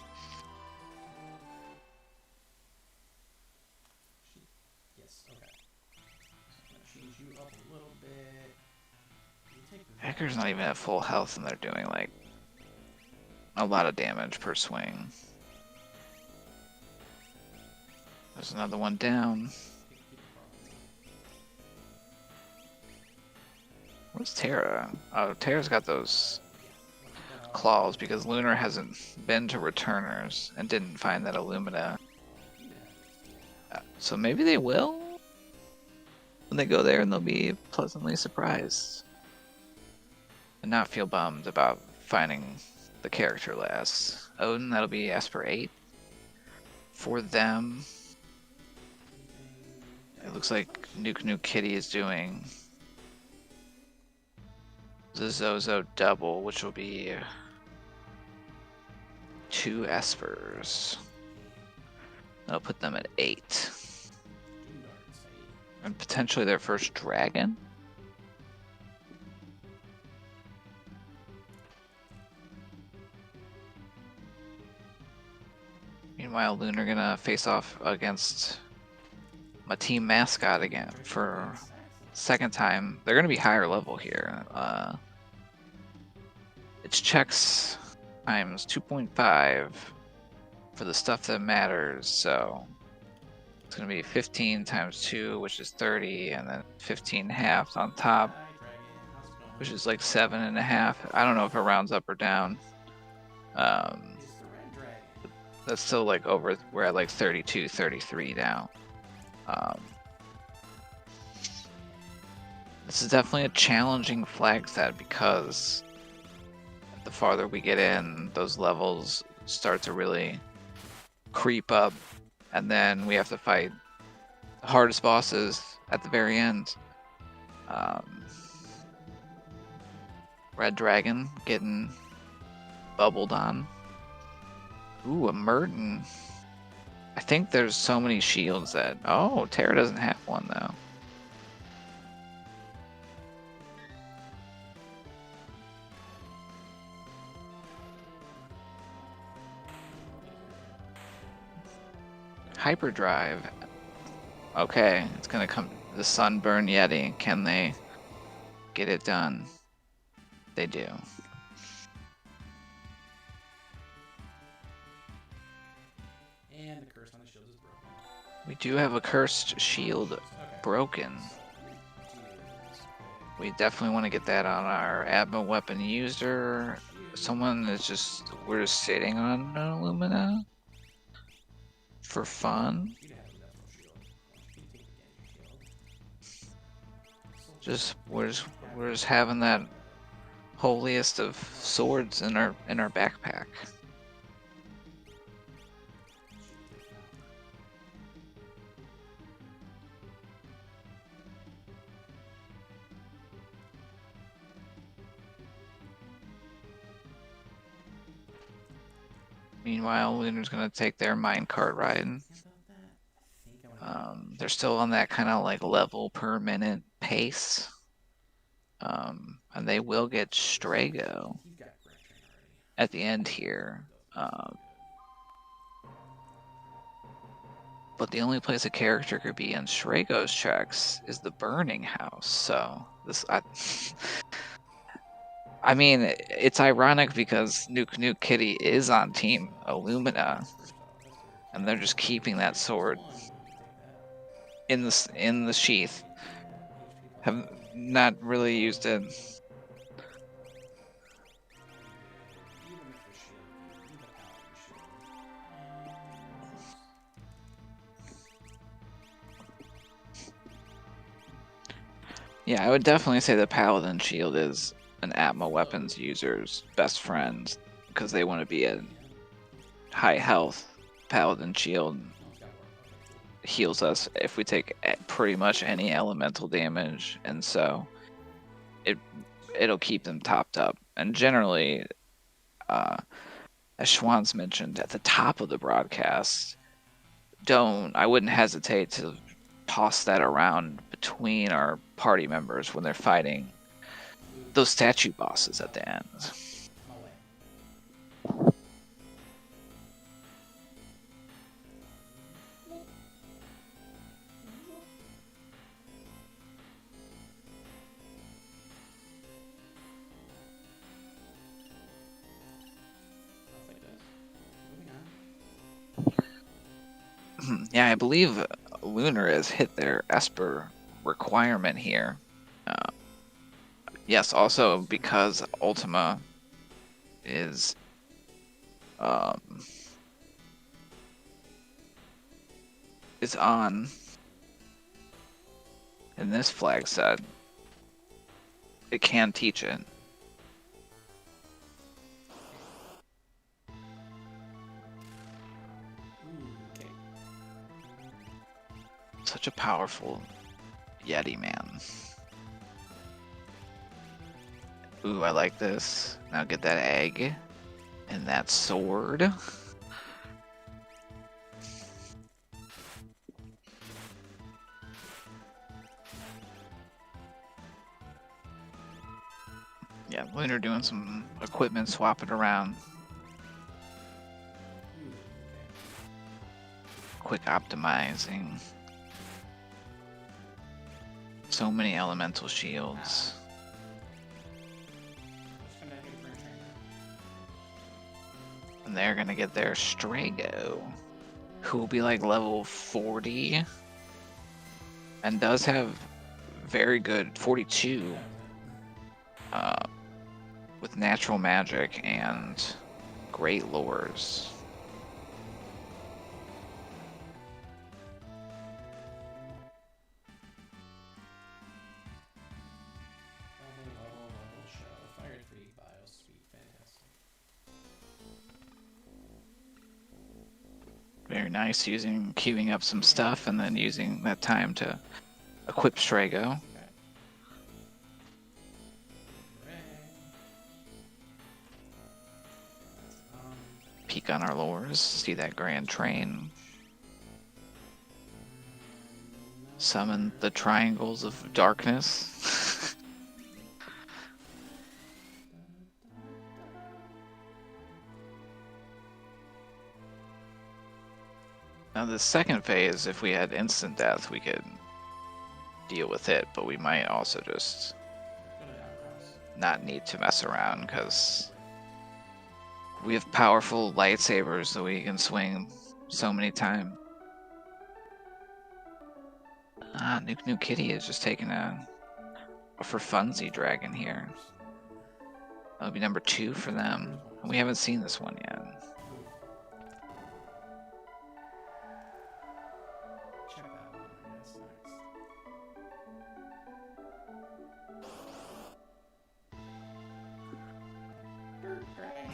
Yes, okay. I'm gonna change you up a little bit. You take the Hacker's not even at full health and they're doing like a lot of damage per swing. There's another one down. Where's Terra? Oh, Terra's got those claws because Lunar hasn't been to Returners and didn't find that Illumina. So maybe they will? When they go there and they'll be pleasantly surprised. And not feel bummed about finding the character last. Odin, that'll be Esper 8. For them, it looks like NukeNukeKitty is doing the Zozo double, which will be 2 Espers. That'll put them at 8. And potentially their first dragon? Meanwhile, Lunar gonna face off against my team mascot again for second time. They're gonna be higher level here. It's checks times 2.5 for the stuff that matters. So it's gonna be 15 times 2, which is 30, and then 15 halves on top, Hi, Dragon. How's it going? which is like 7.5. I don't know if it rounds up or down. It's the red dragon. That's still like over. We're at like 32, 33 now. This is definitely a challenging flag set because the farther we get in, those levels start to really creep up, and then we have to fight the hardest bosses at the very end. Red Dragon getting bubbled on. Ooh, a Merton. I think there's so many shields that... Oh, Terra doesn't have one, though. Hyperdrive. Okay, it's gonna come... The Sunburn Yeti. Can they get it done? They do. And the curse on the shield is broken. We do have a cursed shield Okay. broken. We definitely want to get that on our Admiral weapon user. Someone is just... We're just sitting on an Illumina for fun. You have enough no shield. You take the damage shield. Just we're just having that holiest of swords in our backpack. Meanwhile, Lunar's gonna take their minecart ride. They're still on that kind of like level per minute pace. And they will get Strago at the end here. But the only place a character could be in Strago's checks is the Burning House. So this, I mean, it's ironic because NukeNukeKitty is on Team Illumina, and they're just keeping that sword in the sheath. Have not really used it. Yeah, I would definitely say the Paladin Shield is an Atma weapons user's best friend because they want to be a high health. Paladin Shield heals us if we take pretty much any elemental damage, and so it'll keep them topped up. And generally, as Schwann's mentioned at the top of the broadcast, I wouldn't hesitate to toss that around between our party members when they're fighting those statue bosses at the end. Yeah, I believe Lunar has hit their Esper requirement here. Yes, also because Ultima is on in this flag set. It can teach it. Such a powerful Yeti, man. Ooh, I like this. Now get that egg and that sword. Yeah, Lunar doing some equipment swapping around. Quick optimizing. So many elemental shields. Just gonna hit Grand Trainer. And they're gonna get their Strago, who will be like level 40 and does have very good 42 with natural magic and great lures. Level show. Fire 3 bio speed. Fantastic. Very nice, using queuing up some stuff and then using that time to equip Strago. Okay. Hooray. Peek on our lures, see that grand train. Summon the triangles of darkness. Now the second phase, if we had instant death, we could deal with it, but we might also just Go to Outcross. not need to mess around because we have powerful lightsabers that we can swing so many times. NukeNukeKitty is just taking a for funsy dragon here. That'll be number 2 for them. We haven't seen this one yet. Check that one. That's next. Dirt Dragon.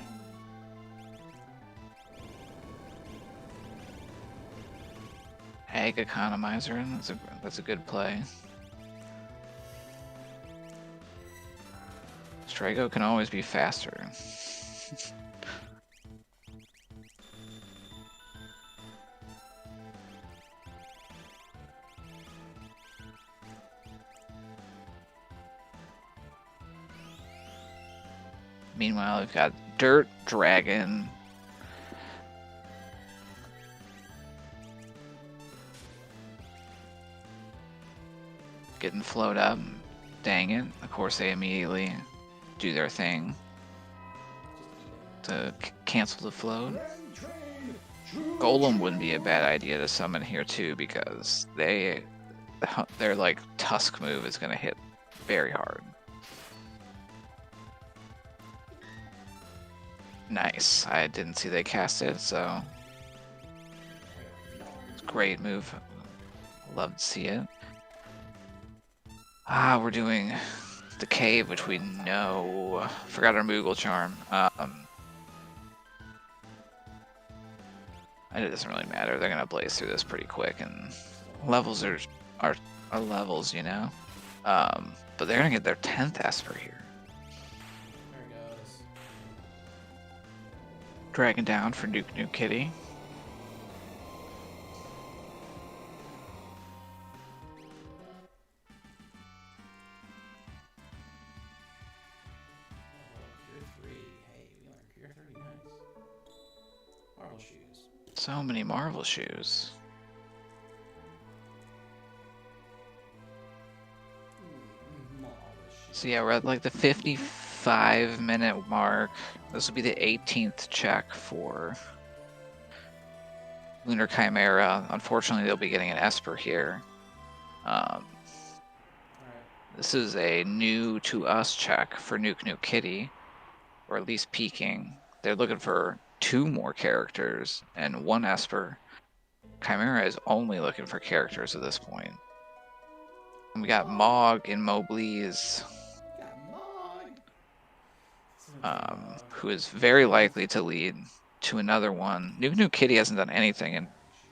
Egg economizer, that's a good play. Strago can always be faster. Meanwhile, we've got Dirt Dragon. Getting flowed up. Dang it. Of course, they immediately do their thing to cancel the float. Golem wouldn't be a bad idea to summon here too, because their like Tusk move is going to hit very hard. Nice. I didn't see they cast it, so it's a great move. Love to see it. We're doing the cave, which we know. Forgot our Moogle charm. It doesn't really matter. They're gonna blaze through this pretty quick, and levels are levels, you know. But they're gonna get their 10th Esper here. There it goes. Dragon down for NukeNukeKitty. Cure 3. Hey, we learned Cure 30. Nice. Marble shoes. So many Marvel shoes. Marble shoes. So yeah, we're at like the 55-minute mark. This will be the 18th check for LunarChimera. Unfortunately, they'll be getting an Esper here. Alright. This is a new to us check for NukeNukeKitty, or at least peaking. They're looking for 2 more characters and 1 Esper. Chimera is only looking for characters at this point. And we got Mog and Mobli's, Got Mog. who is very likely to lead to another one. NukeNukeKitty hasn't done anything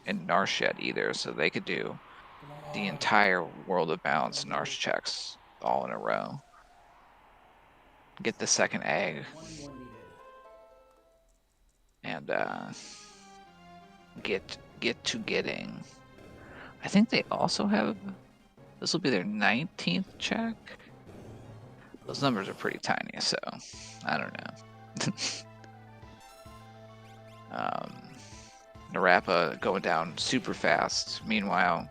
in Narsh yet either, so they could do the entire World of Balance Narsh checks all in a row. Get the second egg. 21 needed. And get to getting. I think they also have. This will be their 19th check. Those numbers are pretty tiny, so I don't know. Narapa going down super fast. Meanwhile,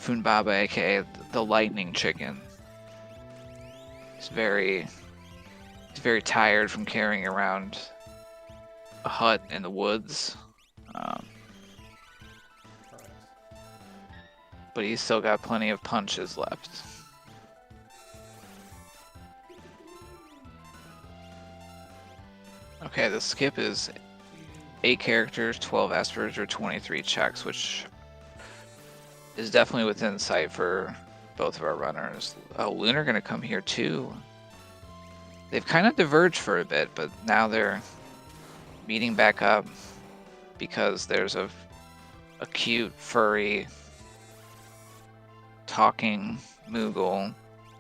Funbaba, aka the Lightning Chicken. He's very tired from carrying around a hut in the woods. Correct. But he's still got plenty of punches left. Okay, the skip is 8 characters, 12 espers, or 23 checks, which is definitely within sight for both of our runners. Oh, Lunar gonna come here too. They've kind of diverged for a bit, but now they're meeting back up because there's a cute, furry, talking Moogle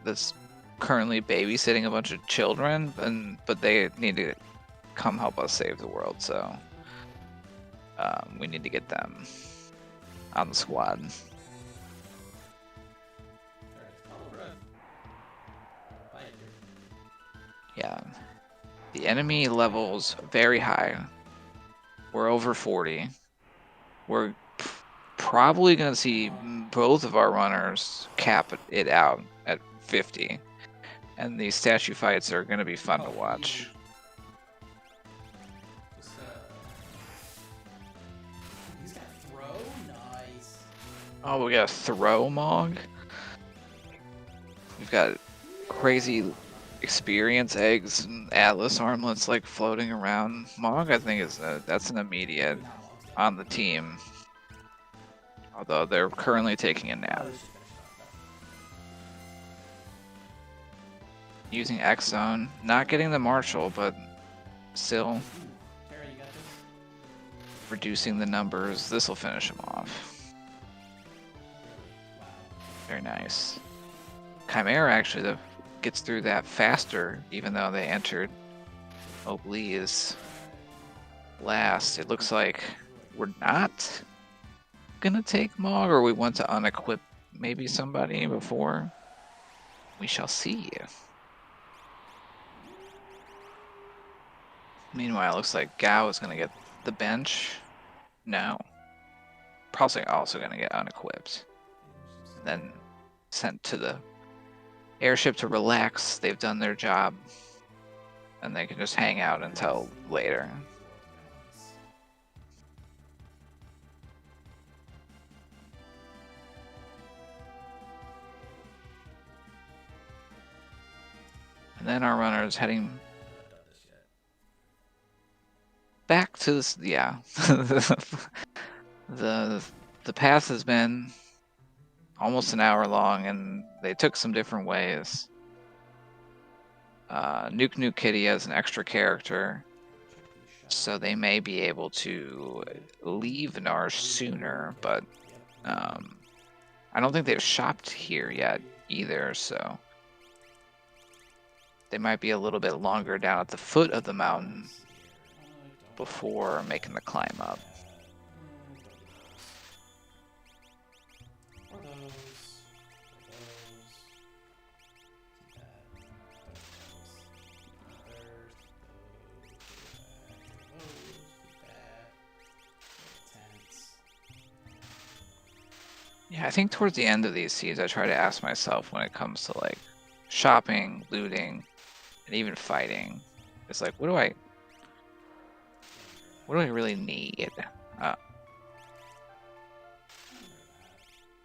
that's currently babysitting a bunch of children, but they need to come help us save the world, so we need to get them on the squad. Alright, alright. Bye, dude. Yeah. The enemy level's very high. We're over 40. We're probably going to see both of our runners cap it out at 50. And these statue fights are going to be fun to watch. Easy. Just, he's got throw? Nice. Oh, we got a throw Mog. We've got crazy experience eggs and Atlas armlets like floating around. Mog, I think that's an immediate Not Mog's dead. on the team. Although they're currently taking a nap. Let's just finish it off, Using X Zone, not getting the Marshal, but still though. Tara, you got this? reducing the numbers. This will finish him off. Wow. Very nice. Chimera actually gets through that faster, even though they entered Oakley is last. It looks like we're not gonna take Mog, or we want to unequip maybe somebody before. We shall see. Meanwhile, it looks like Gao is gonna get the bench. No. Probably also gonna get unequipped. Then sent to the airship to relax. They've done their job. And they can just hang out until later. And then our runner is heading Not done this yet. back to this. Yeah. the path has been almost an hour long, and they took some different ways. NukeNukeKitty has an extra character, so they may be able to leave Narsh sooner, but I don't think they've shopped here yet either, so they might be a little bit longer down at the foot of the mountain before making the climb up. Or those. Yeah, I think towards the end of these seeds, I try to ask myself when it comes to like shopping, looting, and even fighting, it's like, what do I really need? A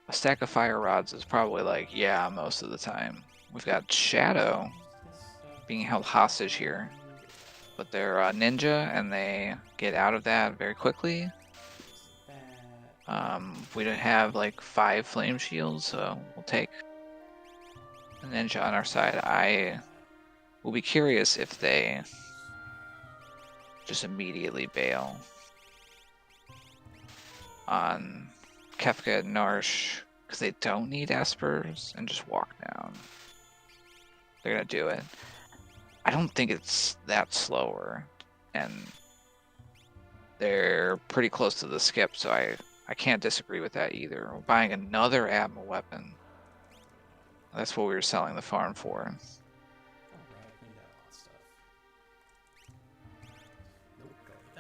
stack of fire rods is probably like, yeah, most of the time. We've got Shadow being held hostage here, but they're ninja and they get out of that very quickly. We don't have like 5 flame shields, so we'll take a ninja on our side. I will be curious if they just immediately bail on Kefka and Narsh because they don't need espers and just walk down. They're gonna do it. I don't think it's that slower, and they're pretty close to the skip, so I can't disagree with that either. We're buying another Admiral weapon. That's what we were selling the farm for.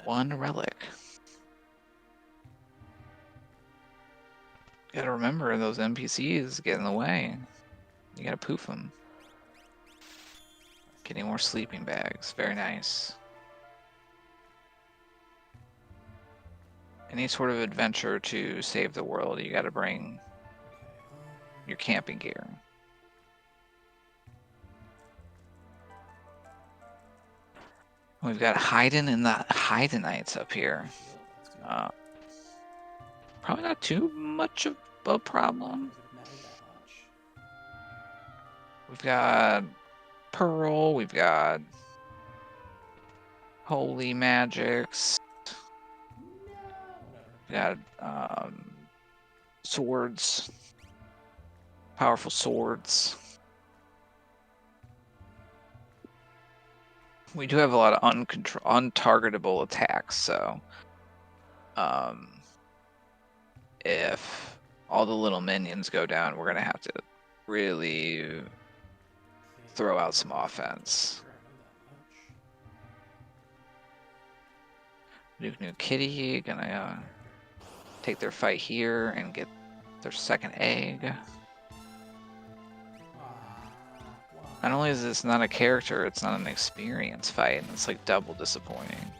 One relic. Gotta remember, those NPCs get in the way. You gotta poof them. Getting more sleeping bags. Very nice. Any sort of adventure to save the world, you gotta bring your camping gear. We've got Haydn and the Haydenites up here. Probably not too much of a problem. We've got Pearl, we've got Holy Magics, we've got swords, powerful swords. We do have a lot of untargetable attacks, so if all the little minions go down, we're gonna have to really throw out some offense. NukeNukeKitty gonna take their fight here and get their second egg. Not only is this not a character, it's not an experience fight, and it's like double disappointing.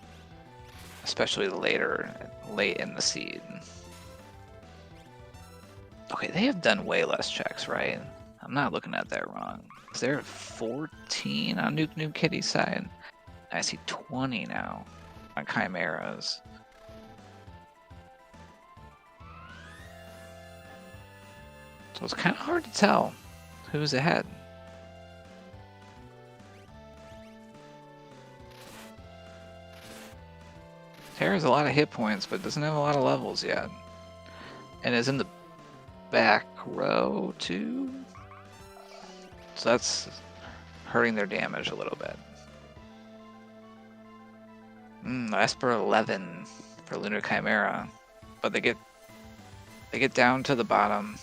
Especially late in the seed. Okay, they have done way less checks, right? I'm not looking at that wrong. Is there 14 on NukeNukeKitty's side? I see 20 now on Chimeras. So it's kind of hard to tell who's ahead. Terra has a lot of hit points, but doesn't have a lot of levels yet. And is in the back row too. So that's hurting their damage a little bit. Esper 11 for LunarChimera, but they get down to the bottom.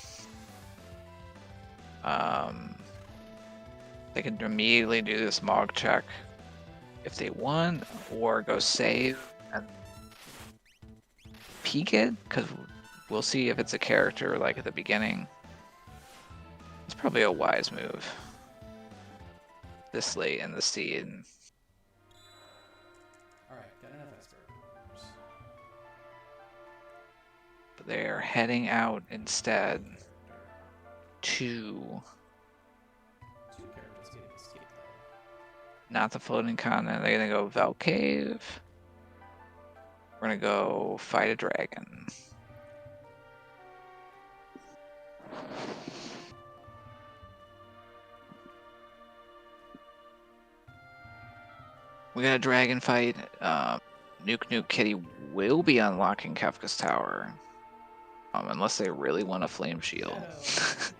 They can immediately do this Mog check if they want, or go save and peek it, because we'll see if it's a character like at the beginning. It's probably a wise move this late in the seed. Alright, got enough Espers. But they're heading out instead to Two characters getting escaped though. not the floating continent. They're gonna go Vel Cave. We're gonna go fight a dragon. We got a dragon fight. NukeNukeKitty will be unlocking Kefka's Tower. Unless they really want a flame shield. Shadow.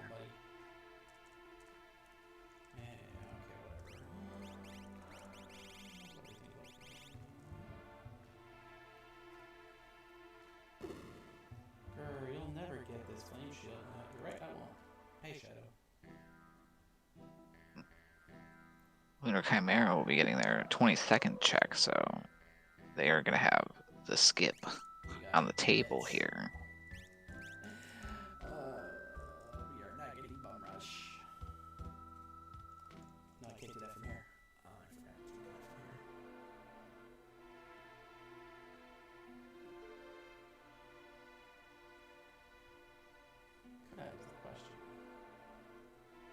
You'll never get this flame shield. No, you're right, I won't. Hey, Shadow. LunarChimera will be getting their 22nd check, so they are going to have the skip on the table here. We are not getting bum rush. No, I can't do that from here. Oh, I forgot to do that from here. That was the question.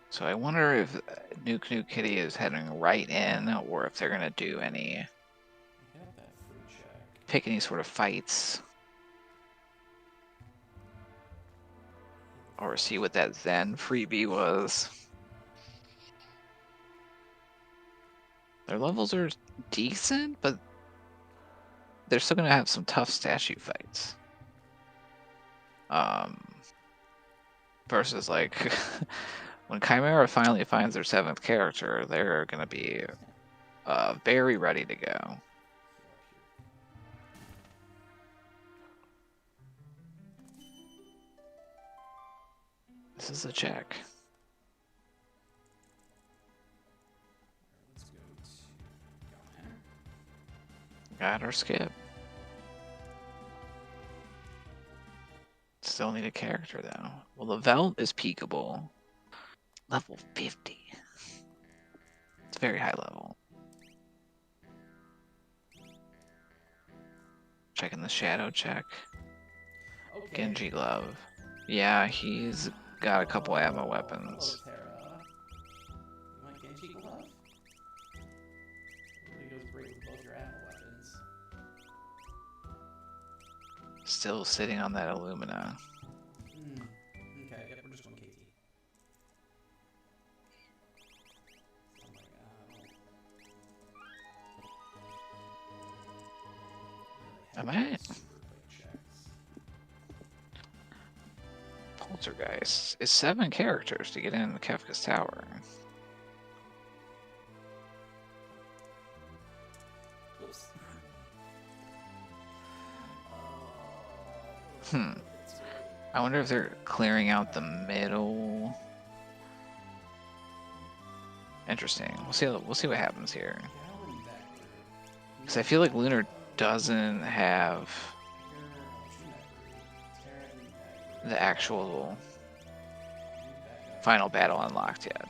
So I wonder if NukeNukeKitty is heading right in, or if they're going to do any, Get up that food check. pick any sort of fights. Or see what that Zen freebie was. Their levels are decent, but they're still going to have some tough statue fights. Versus like when Chimera finally finds their 7th character, they're going to be very ready to go. This is a check. Let's go to Galman. Got our skip. Still need a character though. Well, the Velt is peakable. Level 50. It's very high level. Checking the shadow check. Okay. Genji glove. Yeah, he's got a couple ammo weapons. Hello, Terra. You want Genji glove? It really goes great with both your ammo weapons. Still sitting on that Illumina. Okay, yep, we're just going KT. Oh my god. I might. Poltergeist is 7 characters to get in Kefka's Tower. Oops. I wonder if they're clearing out the middle. Interesting. We'll see what happens here. Because I feel like Lunar doesn't have the actual final battle unlocked yet.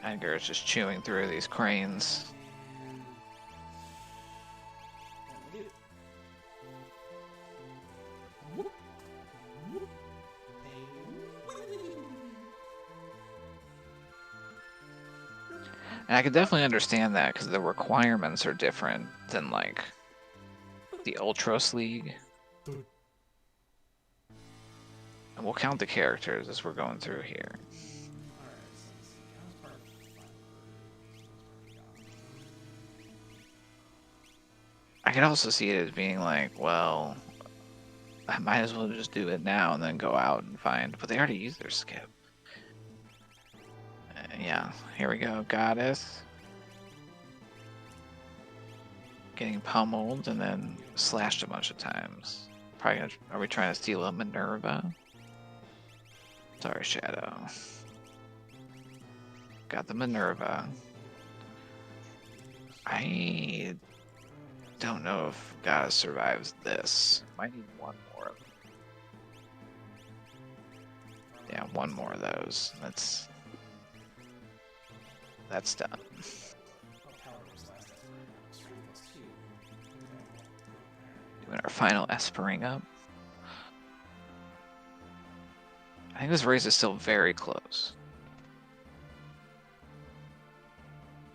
Edgar is just chewing through these cranes. And I could definitely understand that because the requirements are different than like the Ultros League. And we'll count the characters as we're going through here. I could also see it as being like, well, I might as well just do it now and then go out and find, but they already used their skip. Yeah, here we go, Goddess. Getting pummeled and then slashed a bunch of times. Probably gonna, are we trying to steal a Minerva? Sorry, Shadow. Got the Minerva. I don't know if Goddess survives this. Might need one more of them. Yeah, one more of those. That's done. Doing our final espering up. I think this race is still very close.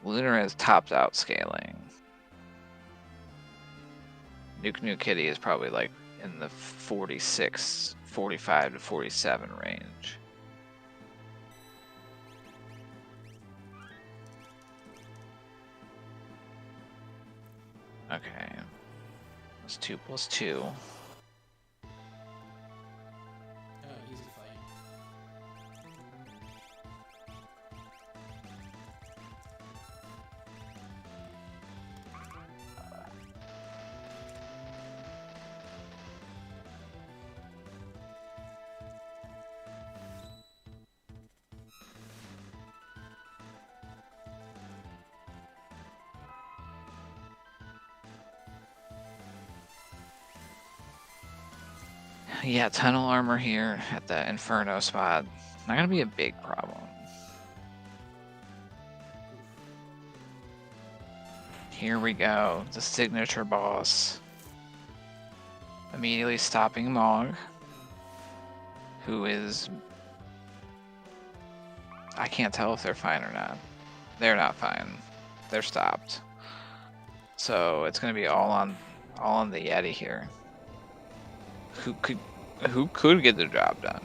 Lunar has topped out scaling. NukeNukeKitty is probably like in the 46, 45 to 47 range. Okay. That's 2 plus 2. Easy fight. Yeah, tunnel armor here at the Inferno spot. Not gonna be a big problem. Here we go, the signature boss. Immediately stopping Mog, who is... I can't tell if they're fine or not. They're not fine. They're stopped. So it's gonna be all on the Yeti here. Who could get the job done?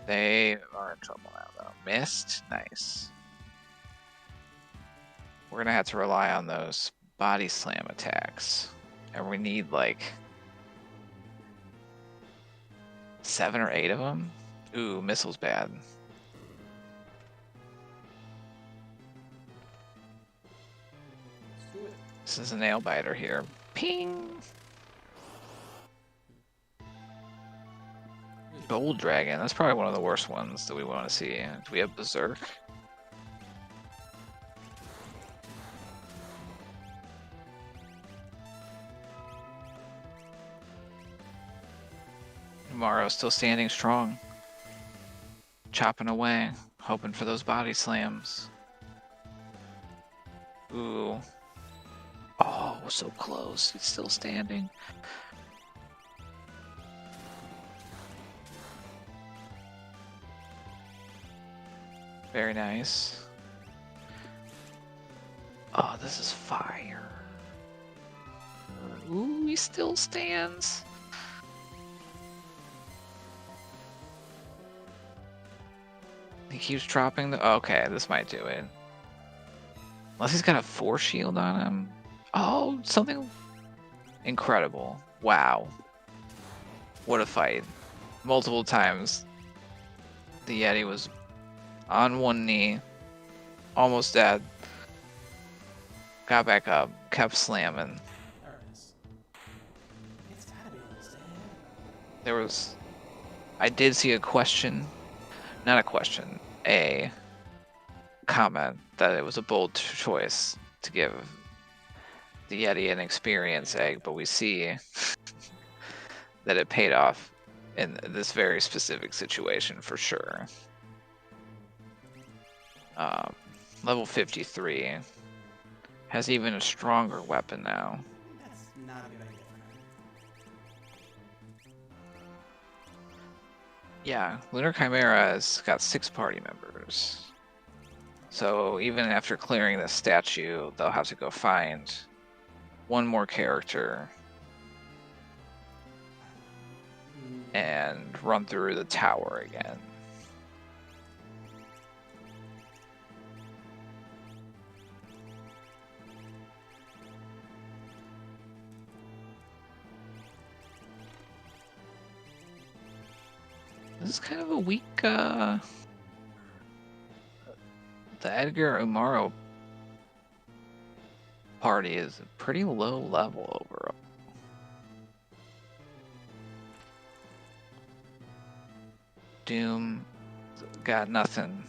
They are in trouble now, though. Missed? Nice. We're gonna have to rely on those body slam attacks. And we need like 7 or 8 of them. Ooh, missile's bad. This is a nail biter here. Ping! Gold Dragon, that's probably one of the worst ones that we want to see. Do we have Berserk? Umaro still standing strong. Chopping away, hoping for those body slams. Ooh. Oh, so close. He's still standing. Very nice. Oh, this is fire. Ooh, he still stands. He keeps dropping the... Okay, this might do it. Unless he's got a force shield on him. Oh, something incredible. Wow. What a fight. Multiple times. The Yeti was on one knee. Almost dead. Got back up. Kept slamming. There it is. It's gotta be almost dead. There was... I did see a question. Not a question. A comment that it was a bold choice to give the Yeti an experience egg, but we see that it paid off in this very specific situation for sure. Level 53 has even a stronger weapon now. That's not a good idea for him. Yeah, LunarChimera has got 6 party members. So even after clearing the statue, they'll have to go find one more character and run through the tower again. This is kind of a weak, the Edgar Umaro party is a pretty low level overall. Doom got nothing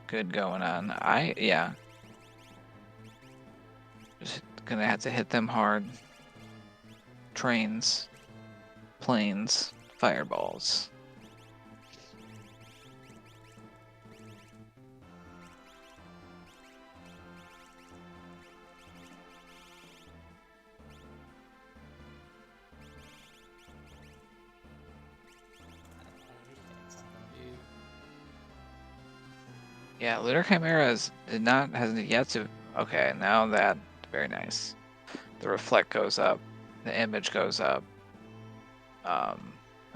good going on. Yeah. Just gonna have to hit them hard. Trains, planes, fireballs. Yeah, LunarChimera has yet to... Okay, now that... Very nice. The reflect goes up. The image goes up. And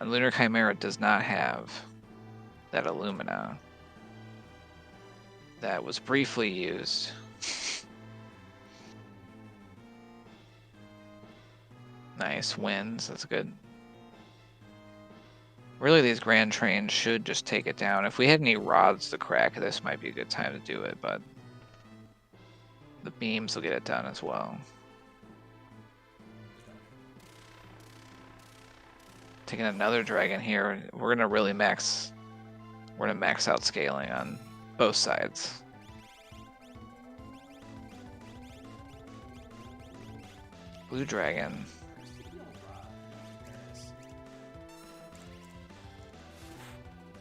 LunarChimera does not have that Illumina that was briefly used. Nice wins. That's good. Really, these Grand Trains should just take it down. If we had any rods to crack, this might be a good time to do it, but the beams will get it done as well. Taking another dragon here, we're gonna really max out scaling on both sides. Blue dragon.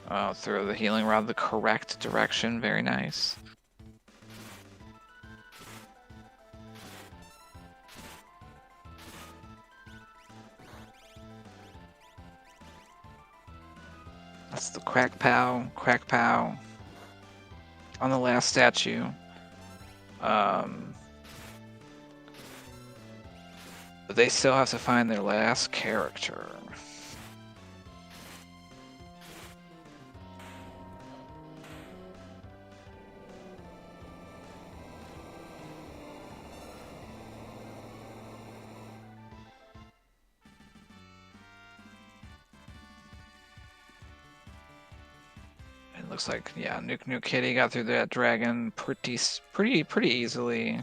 Oh, throw the healing rod the correct direction. Very nice. That's the crack pow on the last statue. But they still have to find their last character. Looks like, yeah, NukeNukeKitty got through that dragon pretty easily.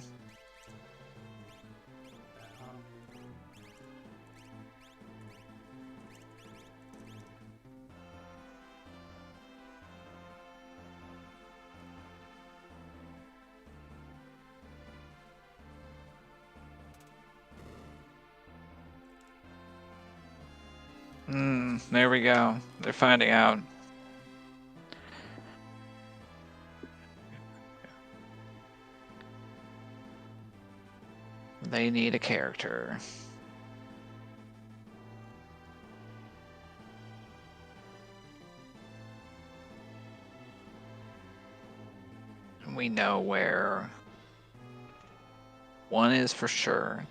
There we go. They're finding out. They need a character. And we know where one is for sure.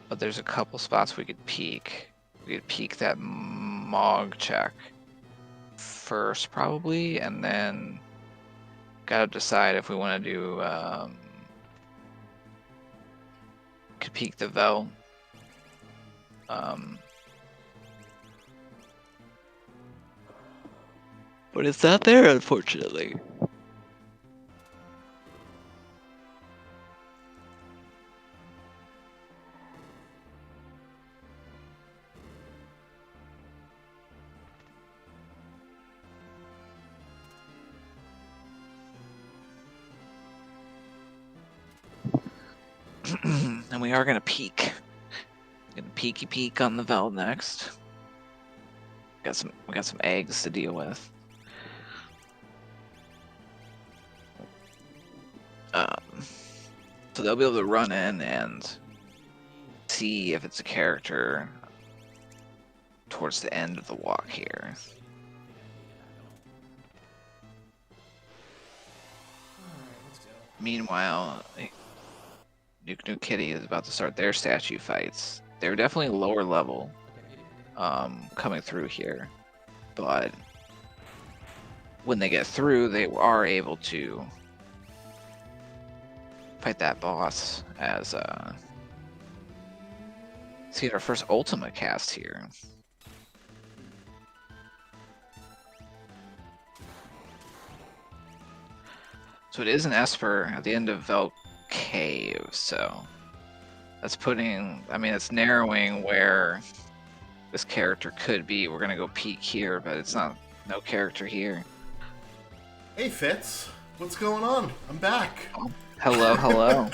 But there's a couple spots we could peek. We could peek that Mog check first, probably, and then gotta decide if we want to do. Could peek the Vel. But it's not there, unfortunately. And we are gonna peek. Gonna peeky peek on the Vel next. We got some eggs to deal with. So they'll be able to run in and see if it's a character towards the end of the walk here. Alright, let's go. Meanwhile, NukeNukeKitty is about to start their statue fights. They're definitely lower level coming through here, but when they get through, they are able to fight that boss as see our first ultimate cast here. So it is an Esper at the end of Vel Cave, so that's putting, I mean, it's narrowing where this character could be. We're gonna go peek here, but it's not, no character here. Hey Fitz, what's going on? I'm back. Hello, hello.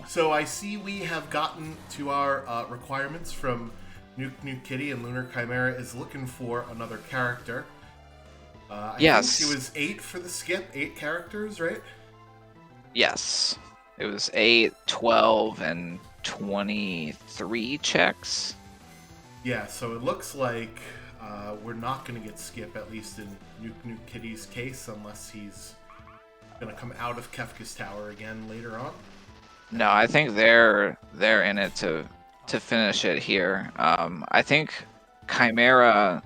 So I see we have gotten to our requirements from NukeNukeKitty, and LunarChimera is looking for another character. I Yes. think it was 8 for the skip, 8 characters, right? Yes. It was 8, 12, and 23 checks. Yeah, so it looks like we're not going to get skip, at least in NukeNukeKitty's case, unless he's going to come out of Kefka's Tower again later on. No, I think they're in it to finish it here. I think Chimera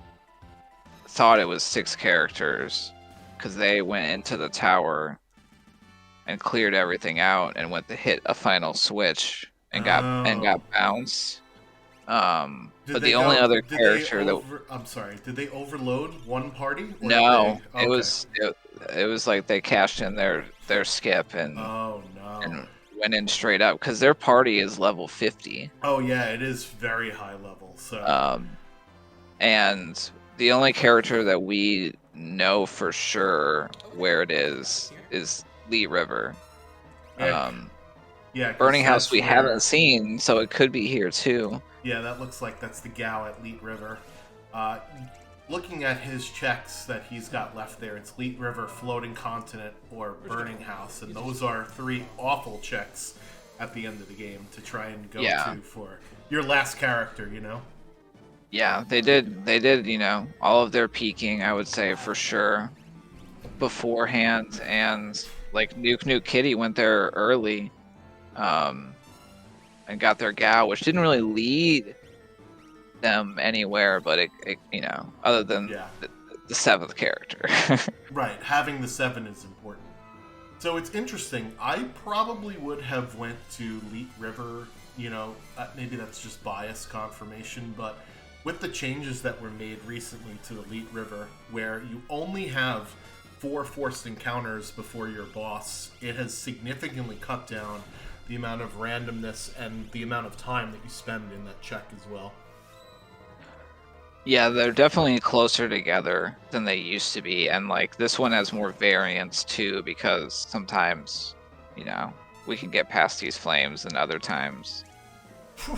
thought it was 6 characters because they went into the tower and cleared everything out and went to hit a final switch and got bounced. But the only other character I'm sorry, did they overload one party? Or no, did they... Okay. it was like they cashed in their skip and Oh no. and went in straight up because their party is level 50. Oh yeah, it is very high level. So And the only character that we know for sure where it is Lee River. yeah, yeah, 'cause Burning House that's we where- haven't seen, so it could be here too. Yeah, that looks like that's the Gao at Leet River. Looking at his checks that he's got left there, it's Leet River, Floating Continent, or Burning House, and those are 3 awful checks at the end of the game to try and go to for your last character, you know? Yeah, they did, you know, all of their peaking, I would say for sure, beforehand, and like NukeNukeKitty went there early, and got their Gao, which didn't really lead them anywhere, but it you know, other than the 7th character. Right, having the 7 is important. So it's interesting. I probably would have went to Leet River, you know, maybe that's just bias confirmation, but with the changes that were made recently to the Leet River, where you only have 4 forced encounters before your boss, it has significantly cut down the amount of randomness and the amount of time that you spend in that check as well. Yeah, they're definitely closer together than they used to be, and like this one has more variance too, because sometimes, you know, we can get past these flames, and other times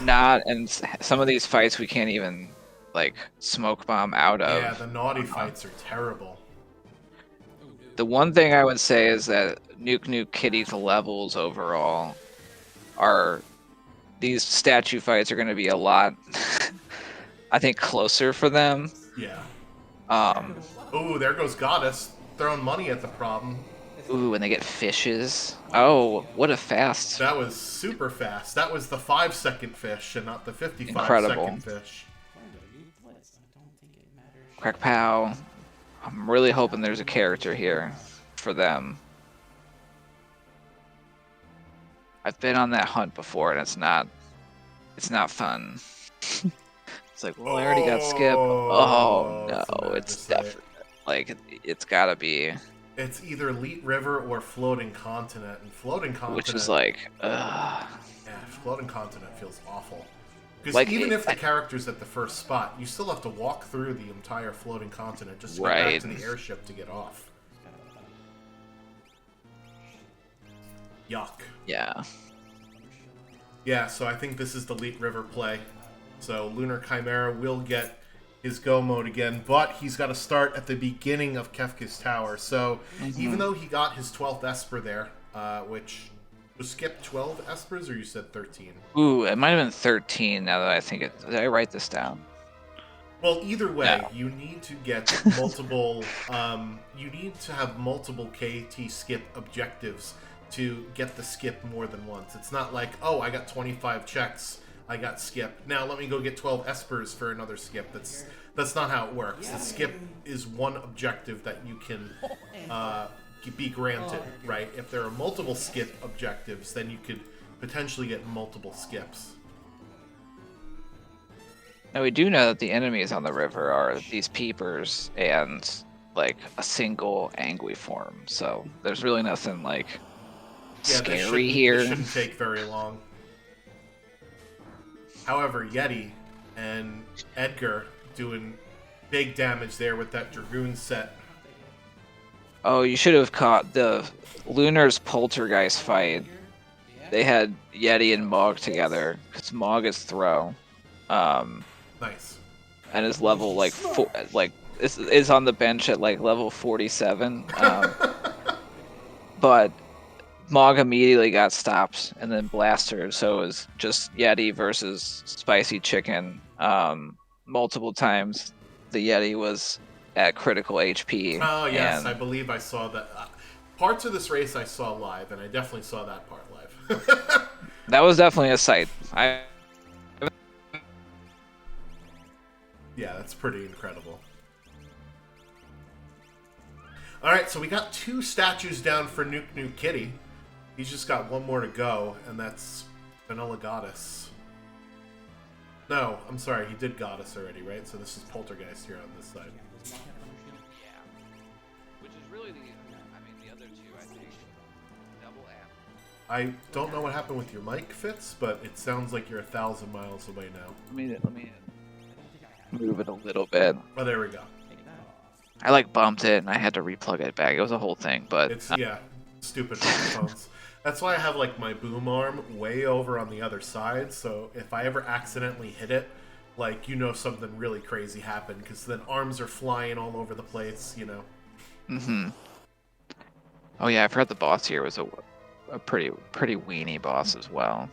not, and some of these fights we can't even like smoke bomb out of. Yeah, the naughty fights are terrible. The one thing I would say is that NukeNukeKitty's levels overall are, these statue fights are going to be a lot, I think, closer for them. Yeah. Um, Ooh, there goes Goddess throwing money at the problem. Ooh, and they get fishes. Oh, what a fast! That was super fast. That was the 5-second fish and not the 55-second Incredible. fish. Crack pow. I'm really hoping there's a character here for them. I've been on that hunt before, and it's not fun. It's like, well, I already got Skip. Oh no, it's definitely like it's gotta be. It's either Elite River or Floating Continent, and Floating Continent, Which is like, yeah, Floating Continent feels awful. Because like even if the character's at the first spot, you still have to walk through the entire Floating Continent just to get back to the airship to get off. Yuck. Yeah. Yeah, so I think this is the Elite River play. So LunarChimera will get his go mode again, but he's got to start at the beginning of Kefka's Tower. So even though he got his 12th Esper there, which was Skip 12 Espers, or you said 13? Ooh, it might have been 13 now that I think it. Did I write this down? Well, either way, No. you need to get multiple. You need to have multiple KT skip objectives to get the skip more than once. It's not like, oh, I got 25 checks, I got skip. Now let me go get 12 espers for another skip. That's not how it works. The skip is one objective that you can be granted, right? If there are multiple skip objectives, then you could potentially get multiple skips. Now we do know that the enemies on the river are these peepers and like a single angry form. So there's really nothing like scary here. This shouldn't take very long. However, Yeti and Edgar doing big damage there with that Dragoon set. Oh, you should have caught the Lunar's Poltergeist fight. They had Yeti and Mog together because Mog is throw. Nice. And his level is on the bench at like level 47. But Mog immediately got stopped and then blastered, so it was just Yeti versus Spicy Chicken. Multiple times the Yeti was at critical HP. Oh yes, I believe I saw that. Parts of this race I saw live, and I definitely saw that part live. That was definitely a sight. Yeah, that's pretty incredible. Alright, so we got 2 statues down for NukeNukeKitty. He's just got one more to go, and that's Vanilla Goddess. No, I'm sorry, he did Goddess already, right? So this is Poltergeist here on this side. Yeah. Which is really the other two, I think, double app. I don't know what happened with your mic, Fitz, but it sounds like you're 1,000 miles away now. Let me move it a little bit. Oh, there we go. I like bumped it and I had to replug it back. It was a whole thing, but It's, yeah, stupid microphones. That's why I have, like, my boom arm way over on the other side, so if I ever accidentally hit it, like, you know something really crazy happened, because then arms are flying all over the place, you know? Mm-hmm. Oh yeah, I forgot the boss here was a pretty weenie boss as well.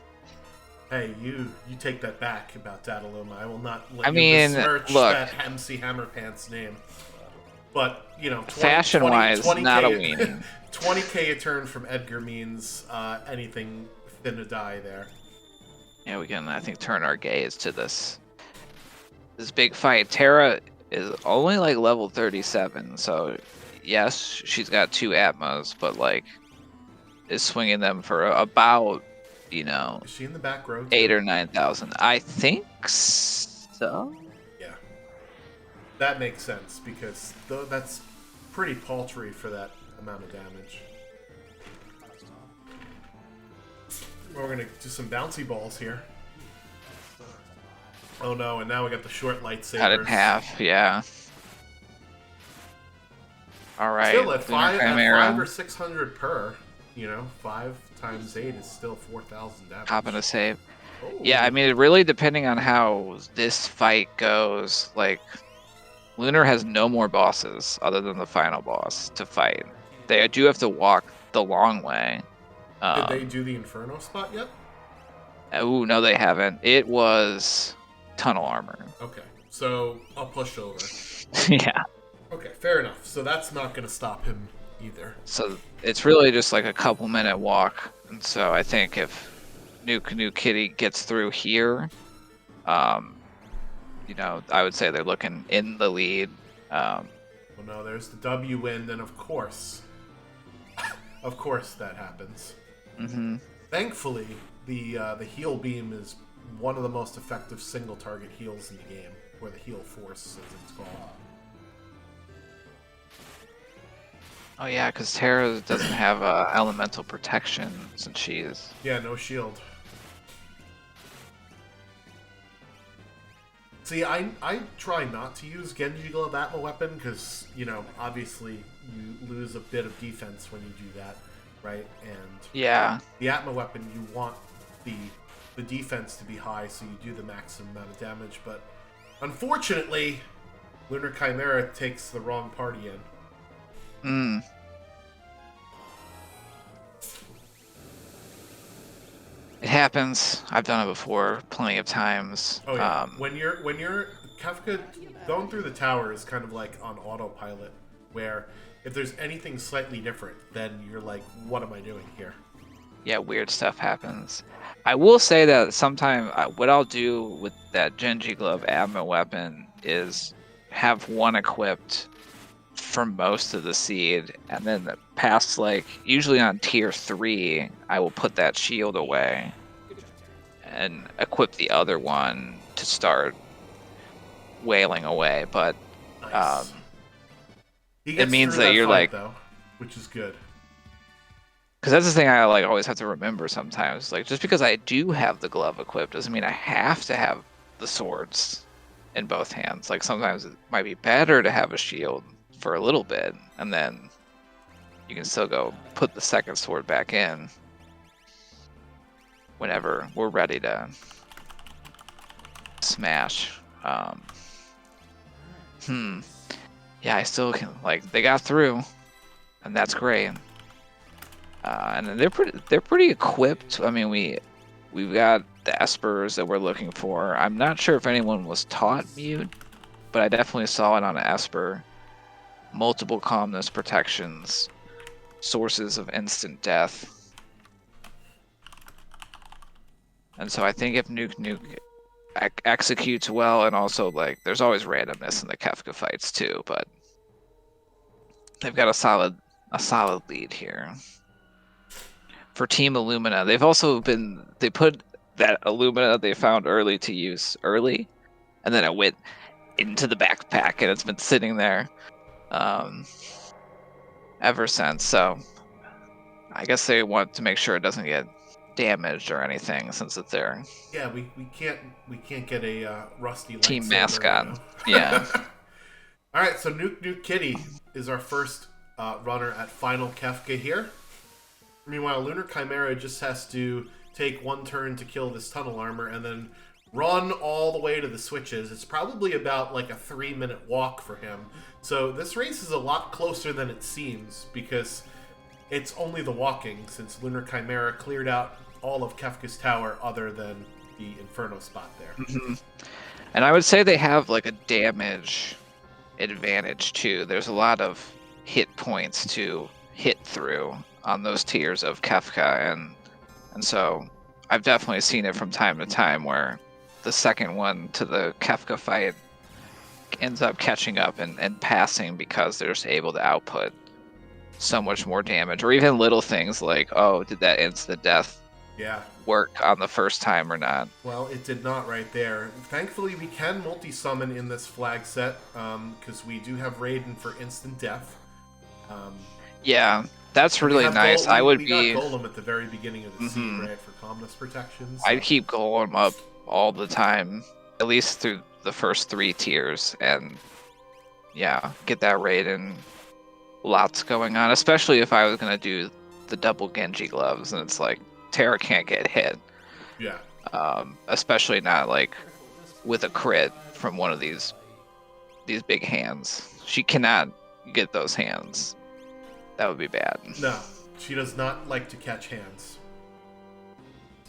Hey, you take that back about Dataluma. I will not let I you mean, besmirch look. that MC Hammerpants name. But, you know, Fashion-wise, not a weenie. 20k a turn from Edgar means anything finna die there. Yeah, we can, I think, turn our gaze to this big fight. Terra is only like level 37, so yes, she's got 2 Atmos, but like is swinging them for about, you know, Is she in the back row? 8,000 or 9,000. I think so. Yeah. That makes sense, because that's pretty paltry for that amount of damage. We're gonna do some bouncy balls here. Oh no, and now we got the short lightsabers. Cut it in half, yeah. Alright. Still at 5 Chimera. or 600 per, you know, 5 times 8 is still 4,000 damage. Hopping a save. Yeah, I mean, it really depending on how this fight goes. Like, Lunar has no more bosses other than the final boss to fight. They do have to walk the long way. Did they do the Inferno spot yet? Oh, no, they haven't. It was tunnel armor. Okay, so I'll push over. Yeah. Okay, fair enough. So that's not going to stop him either. So it's really just like a couple minute walk. And so I think if NukeNukeKitty gets through here, you know, I would say they're looking in the lead. Well, no, there's the W win, and of course that happens. Mm-hmm. Thankfully, the heal beam is one of the most effective single target heals in the game, or the heal force, as it's called. Oh yeah, because Terra doesn't have elemental protection since she is. Yeah, no shield. See, I try not to use Genji Glove Atma weapon because, you know, obviously you lose a bit of defense when you do that, right? And Yeah. the Atma weapon, you want the defense to be high so you do the maximum amount of damage, but unfortunately, LunarChimera takes the wrong party in. Mm. It happens. I've done it before plenty of times. Oh yeah. When you're Kafka, going through the tower is kind of like on autopilot, where if there's anything slightly different, then you're like, what am I doing here? Yeah, weird stuff happens. I will say that sometimes what I'll do with that Genji Glove Atma weapon is have one equipped for most of the seed, and then past, like, usually on tier 3, I will put that shield away and equip the other one to start wailing away. But Nice. He it gets means through that you're fight, like, though, which is good. because that's the thing I like always have to remember sometimes. Like, just because I do have the glove equipped doesn't mean I have to have the swords in both hands. Like, sometimes it might be better to have a shield for a little bit, and then you can still go put the second sword back in whenever we're ready to smash. Yeah, I still can, like, they got through, and that's great. And they're pretty equipped. I mean, we've got the espers that we're looking for. I'm not sure if anyone was taught mute, but I definitely saw it on an esper. Multiple calmness protections, sources of instant death. And so I think if Nuke executes well, and also, like, there's always randomness in the Kefka fights too, but they've got a solid lead here. For Team Illumina, they put that Illumina they found early to use early, and then it went into the backpack, and it's been sitting there ever since. So I guess they want to make sure it doesn't get damaged or anything, since it's their we can't get a rusty team lightsaber mascot. right now. Yeah. All right, so NukeNukeKitty is our first runner at Final Kefka here. Meanwhile, LunarChimera just has to take one turn to kill this tunnel armor and then run all the way to the switches. It's probably about like a 3-minute walk for him. So this race is a lot closer than it seems because it's only the walking, since LunarChimera cleared out all of Kefka's tower other than the Inferno spot there. Mm-hmm. And I would say they have like a damage advantage too. There's a lot of hit points to hit through on those tiers of Kefka, and so I've definitely seen it from time to time where the second one to the Kefka fight ends up catching up and passing because they're just able to output so much more damage, or even little things like, oh, did that instant death work on the first time or not? Well, it did not right there. Thankfully, we can multi-summon in this flag set because we do have Raiden for instant death. Yeah, that's really nice. We got Golem at the very beginning of the scene, right, for calmness protections. So. I'd keep Golem up all the time, at least through the first 3 tiers, and yeah, get that Raiden. Lots going on, especially if I was going to do the double Genji gloves, and it's like Terra can't get hit. Yeah. Especially not like with a crit from one of these big hands. She cannot get those hands. That would be bad. No, she does not like to catch hands.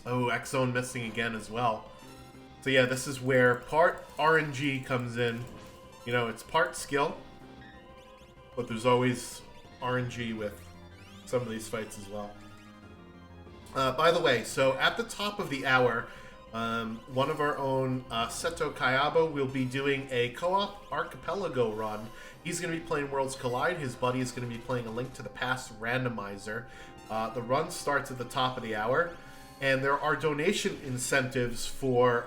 Oh, X-Zone missing again as well. So yeah, this is where part RNG comes in. You know, it's part skill, but there's always RNG with some of these fights as well. By the way, so at the top of the hour, one of our own, Seto Kayabo, will be doing a co-op archipelago run. He's going to be playing Worlds Collide. His buddy is going to be playing A Link to the Past randomizer. The run starts at the top of the hour, and there are donation incentives for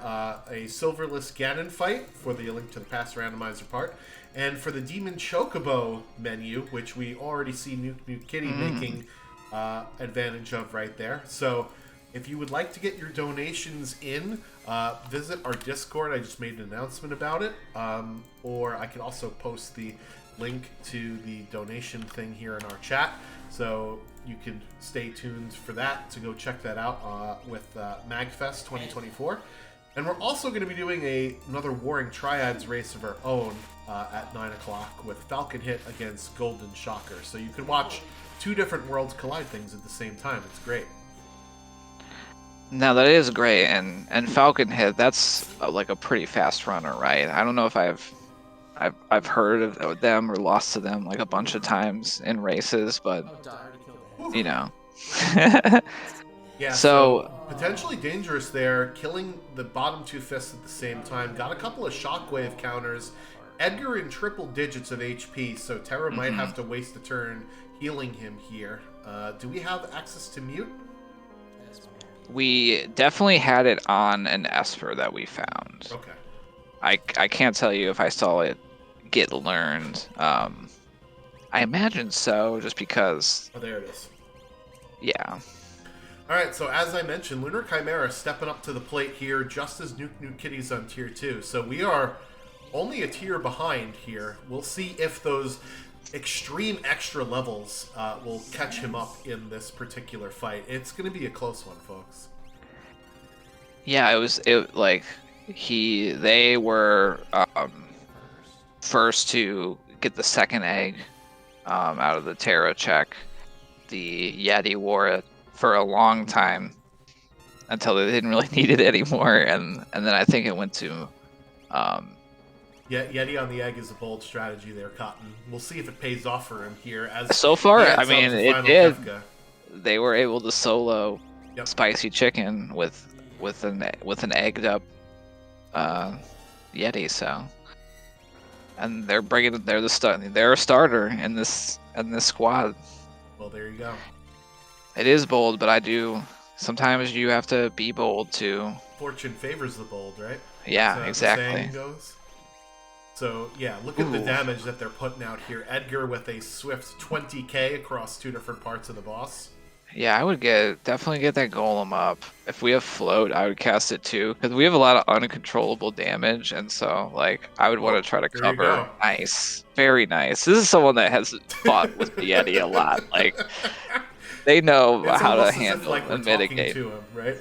a Silverless Ganon fight for the A Link to the Past randomizer part, and for the Demon Chocobo menu, which we already see NukeNukeKitty making advantage of right there. So if you would like to get your donations in, visit our Discord. I just made an announcement about it. Or I can also post the link to the donation thing here in our chat. So you can stay tuned for that to go check that out with MagFest 2024. And we're also going to be doing another Warring Triads race of our own at 9 o'clock with Falcon Hit against Golden Shocker. So you can watch two different Worlds Collide things at the same time. It's great. Now that is great, and Falcon Hit, that's like a pretty fast runner, right? I don't know if I've heard of them or lost to them like a bunch of times in races, but you know. Yeah, so potentially dangerous there, killing the bottom two fists at the same time. Got a couple of shockwave counters. Edgar in triple digits of HP, so Terra might have to waste a turn healing him here. Do we have access to mute? We definitely had it on an Esper that we found. Okay. I can't tell you if I saw it get learned. I imagine so, just because. Oh, there it is. Yeah. Alright, so as I mentioned, LunarChimera stepping up to the plate here, just as NukeNukeKitty's on tier 2. So we are only a tier behind here. We'll see if those extreme extra levels will catch him up in this particular fight. It's going to be a close one, folks. Yeah, they were first to get the second egg out of the Terra check. The Yeti wore it for a long time until they didn't really need it anymore, and then I think it went to Yeah, Yeti on the egg is a bold strategy there, Cotton. We'll see if it pays off for him here. As so far, I mean, it did. Kefka. They were able to solo spicy chicken with an egged up Yeti, so, and they're a starter in this squad. Well, there you go. It is bold, but sometimes you have to be bold too. Fortune favors the bold, right? Yeah, exactly. The saying goes. So, yeah, look at the damage that they're putting out here. Edgar with a swift 20k across two different parts of the boss. Yeah, I would definitely get that golem up. If we have float, I would cast it too, because we have a lot of uncontrollable damage, and so I would want to try to cover. Nice, very nice. This is someone that has fought with the Yeti a lot. They know how to handle and mitigate. To him, right?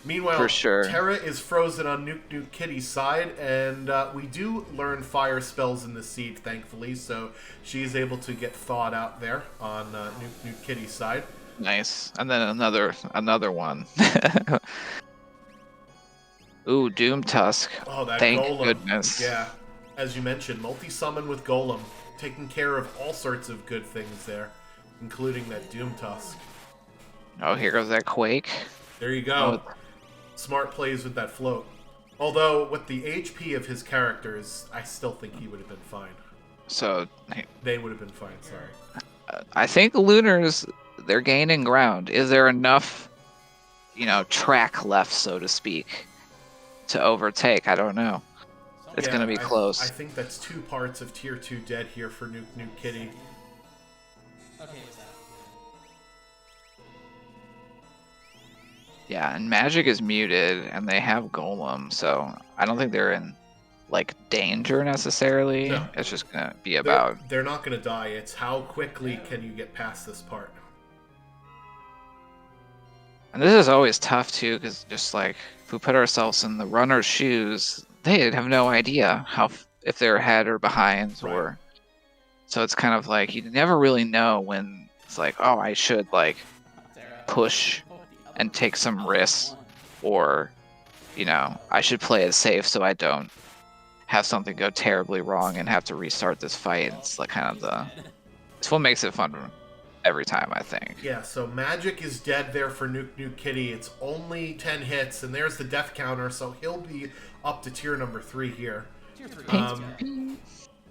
Meanwhile, for sure. Terra is frozen on NukeNukeKitty's side, and we do learn fire spells in the seed, thankfully, so she's able to get thawed out there on NukeNukeKitty's side. Nice. And then another one. Ooh, Doom Tusk. Oh, that Thank Golem. Goodness. Yeah, as you mentioned, multi-summon with Golem, taking care of all sorts of good things there, including that Doom Tusk. Oh, here goes that Quake. There you go. Smart plays with that float. Although, with the HP of his characters, I still think he would have been fine. So... They would have been fine, sorry. I think the Lunars, they're gaining ground. Is there enough, track left, so to speak, to overtake? I don't know. It's going to be close. I think that's 2 parts of Tier 2 dead here for NukeNukeKitty. Okay, is that... Yeah, and Magic is muted, and they have Golem, so I don't think they're in, danger necessarily. No. It's just going to be about... They're not going to die. It's how quickly can you get past this part. And this is always tough too, because just like if we put ourselves in the runner's shoes, they'd have no idea if they're ahead or behind, Right. or so it's kind of like you never really know when it's like, oh, I should like push and take some risks, or I should play it safe so I don't have something go terribly wrong and have to restart this fight. It's like kind of it's what makes it fun every time, I think. Yeah, so Magic is dead there for NukeNukeKitty. It's only 10 hits, and there's the death counter, so he'll be up to tier number 3 here.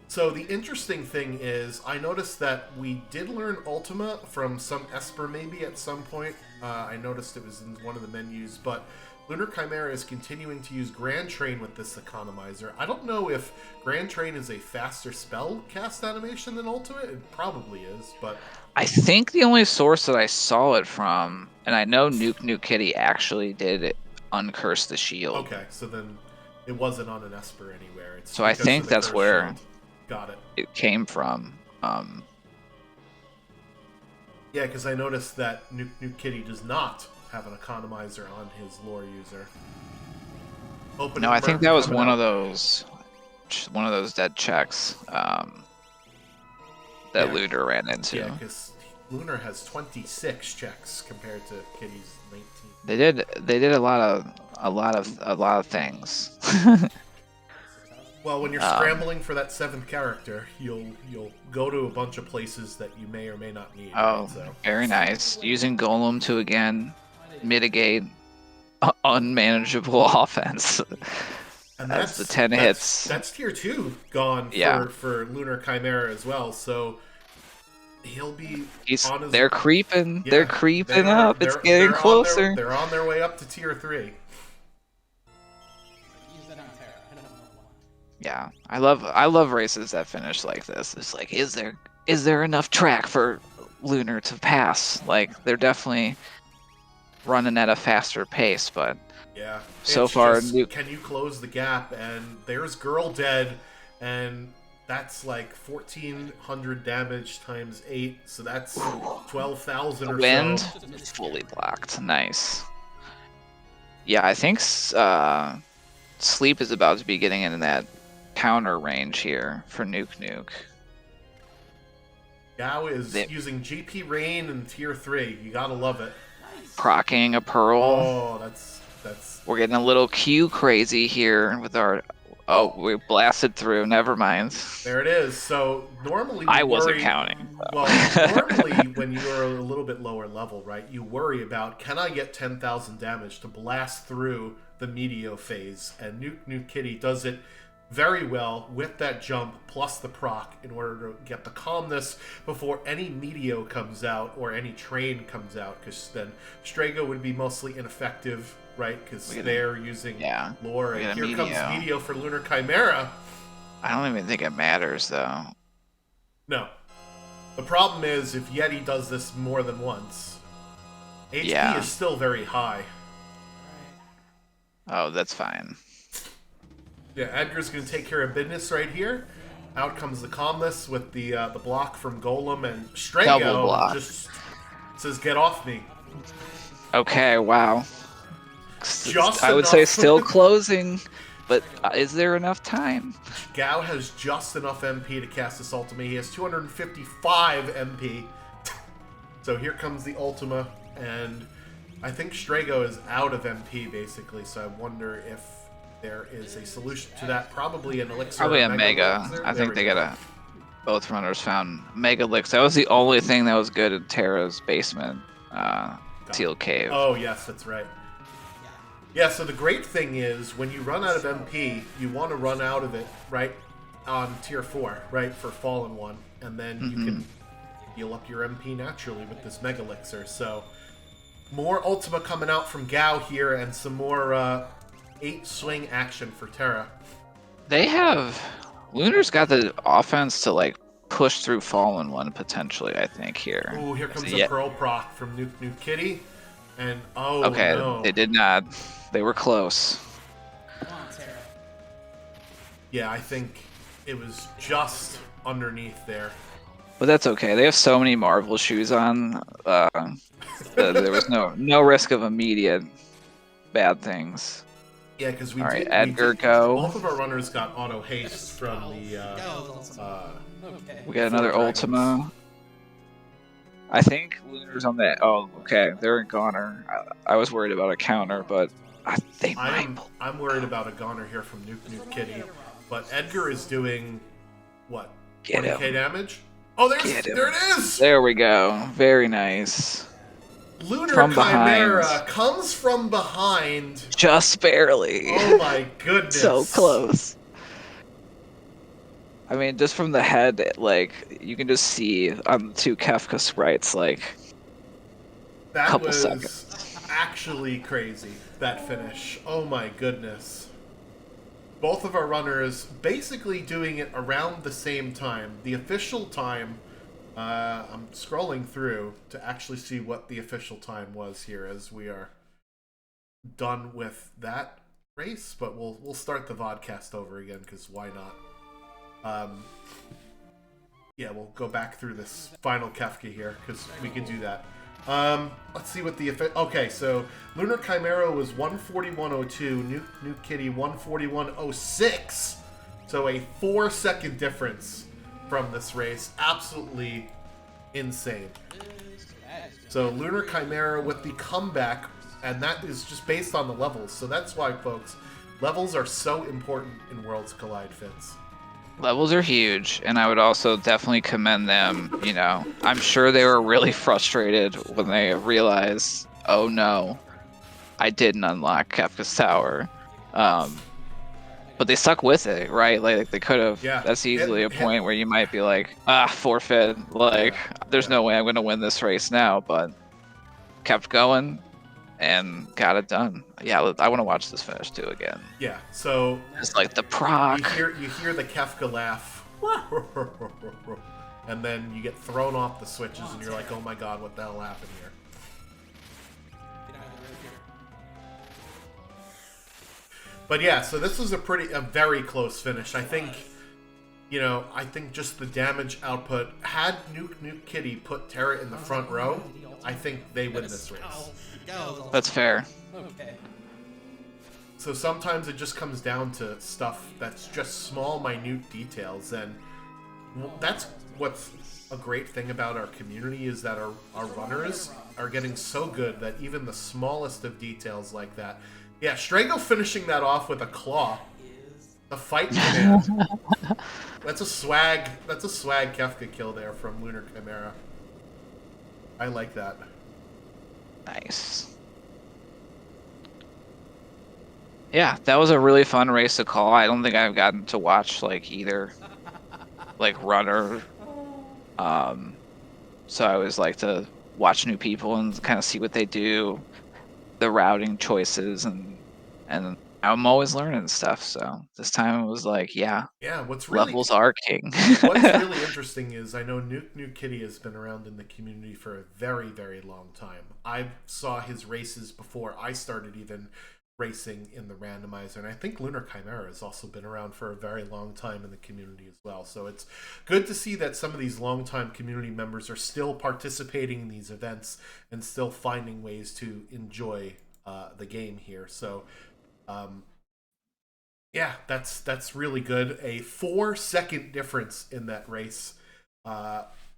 So the interesting thing is, I noticed that we did learn Ultima from some Esper maybe at some point. I noticed it was in one of the menus, but LunarChimera is continuing to use Grand Train with this economizer. I don't know if Grand Train is a faster spell cast animation than Ultima. It probably is, but... I think the only source that I saw it from, and I know NukeNukeKitty actually did uncurse the shield. Okay, so then it wasn't on an Esper anywhere. It's so I think that's where got it. It came from. Yeah, because I noticed that NukeNukeKitty does not have an economizer on his lore user. No, I think that was one of those dead checks that Lunar ran into. Yeah, because Lunar has 26 checks compared to Kitty's 19. They did a lot of things. Well, when you're scrambling for that 7th character, you'll go to a bunch of places that you may or may not need. Oh, right? So. Very nice. Using Golem to again mitigate unmanageable offense. And that's the 10 hits. That's tier 2 gone for LunarChimera as well. So he'll be on his... They're creeping. Yeah, they're creeping up. It's getting closer. They're on their way up to tier 3. Yeah, I love races that finish like this. It's like, is there enough track for Lunar to pass? Like, they're definitely running at a faster pace, but yeah, so far, can you close the gap? And there's Girl dead, and that's like 1,400 damage times 8, so that's 12,000 or wind so. Fully blocked. Nice. Yeah, I think Sleep is about to be getting into that counter range here for NukeNuke. Gao is using GP Rain in tier 3. You gotta love it. Procking a Pearl. Oh, that's... We're getting a little Q crazy here with our... Oh, we blasted through. Never mind. There it is. So normally I wasn't counting. So. Well, normally when you're a little bit lower level, right, you worry about, can I get 10,000 damage to blast through the Meteo phase? And NukeNukeKitty does it very well with that jump plus the proc in order to get the calmness before any Meteo comes out or any train comes out, because then Strago would be mostly ineffective, right? Because they're using lore. And here comes Meteo for LunarChimera. I don't even think it matters, though. No. The problem is, if Yeti does this more than once, HP is still very high. Oh, that's fine. Yeah, Edgar's going to take care of business right here. Out comes the calmness with the block from Golem, and Strago just says, "Get off me." Okay, wow. I would say still closing, but is there enough time? Gao has just enough MP to cast this Ultima. He has 255 MP. So here comes the Ultima, and I think Strago is out of MP, basically, so I wonder if there is a solution to that. Probably an elixir. Probably a Mega. I think they got both runners found Mega Elixir. That was the only thing that was good in Terra's basement. Teal Cave. Oh, yes, that's right. Yeah, so the great thing is, when you run out of MP, you want to run out of it, right, on tier 4, right, for Fallen 1. And then you can heal up your MP naturally with this Mega Elixir. So, more Ultima coming out from Gao here, and some more 8-swing action for Terra. Lunar's got the offense to, like, push through Fallen 1, potentially, I think, here. Ooh, here comes the Pearl proc from NukeNukeKitty. And, okay, no. They did not. They were close. Come on, Terra. Yeah, I think it was just underneath there. But that's okay. They have so many Marvel shoes on. There was no risk of immediate bad things. Yeah, because we All right, did. Edgar, we did, go. Both of our runners got auto haste from the. Okay. We got another Four dragons. Ultima. I think Lunar's on that. Oh, okay. They're in Goner. I was worried about a counter, but they might. I'm worried about a goner here from NukeNukeKitty, but Edgar is doing what? Get 20k him. damage. Oh, Get him. there it is. There we go. Very nice. Lunar From Chimera behind. comes from behind. Just barely. Oh my goodness. So close. I mean, just from the head, like, you can just see on the two Kefka sprites, like, That couple was seconds. actually crazy, that finish. Oh my goodness. Both of our runners basically doing it around the same time. The official time, I'm scrolling through to actually see what the official time was here as we are done with that race, but we'll start the VODcast over again, because why not? Yeah, we'll go back through this final Kefka here, because we can do that. Let's see what the okay, so Lunar Chimera was 141.02, NukeNukeKitty 141.06. So a 4-second difference from this race. Absolutely insane. So Lunar Chimera with the comeback, and that is just based on the levels. So that's why, folks, levels are so important in Worlds Collide, Fitz. Levels are huge, and I would also definitely commend them. You know, I'm sure they were really frustrated when they realized, oh no, I didn't unlock Kefka's Tower. But they stuck with it, right? Like they could have. Yeah. That's easily a point where you might be like, forfeit. Like, there's no way I'm going to win this race now. But kept going and got it done. Yeah, I want to watch this finish too again. Yeah. So it's like the proc. You hear the Kefka laugh, and then you get thrown off the switches, and you're like, oh my god, what the hell happened here? But yeah, so this was a very close finish. I think, I think just the damage output, had NukeNukeKitty put Terra in the front row, I think they win this race. That's fair. Okay. So sometimes it just comes down to stuff that's just small, minute details, and that's what's a great thing about our community, is that our runners are getting so good that even the smallest of details like that. Yeah, Strago finishing that off with a claw. The fight command. That's a swag Kefka kill there from Lunar Chimera. I like that. Nice. Yeah, that was a really fun race to call. I don't think I've gotten to watch either runner. So I always like to watch new people and kind of see what they do, the routing choices, and I'm always learning stuff. So this time it was what's really, levels are king. What's really interesting is I know NukeNukeKitty has been around in the community for a very, very long time. I saw his races before I started even racing in the randomizer, and I think Lunar Chimera has also been around for a very long time in the community as well. So it's good to see that some of these longtime community members are still participating in these events and still finding ways to enjoy the game here. So yeah, that's really good. A 4-second difference in that race.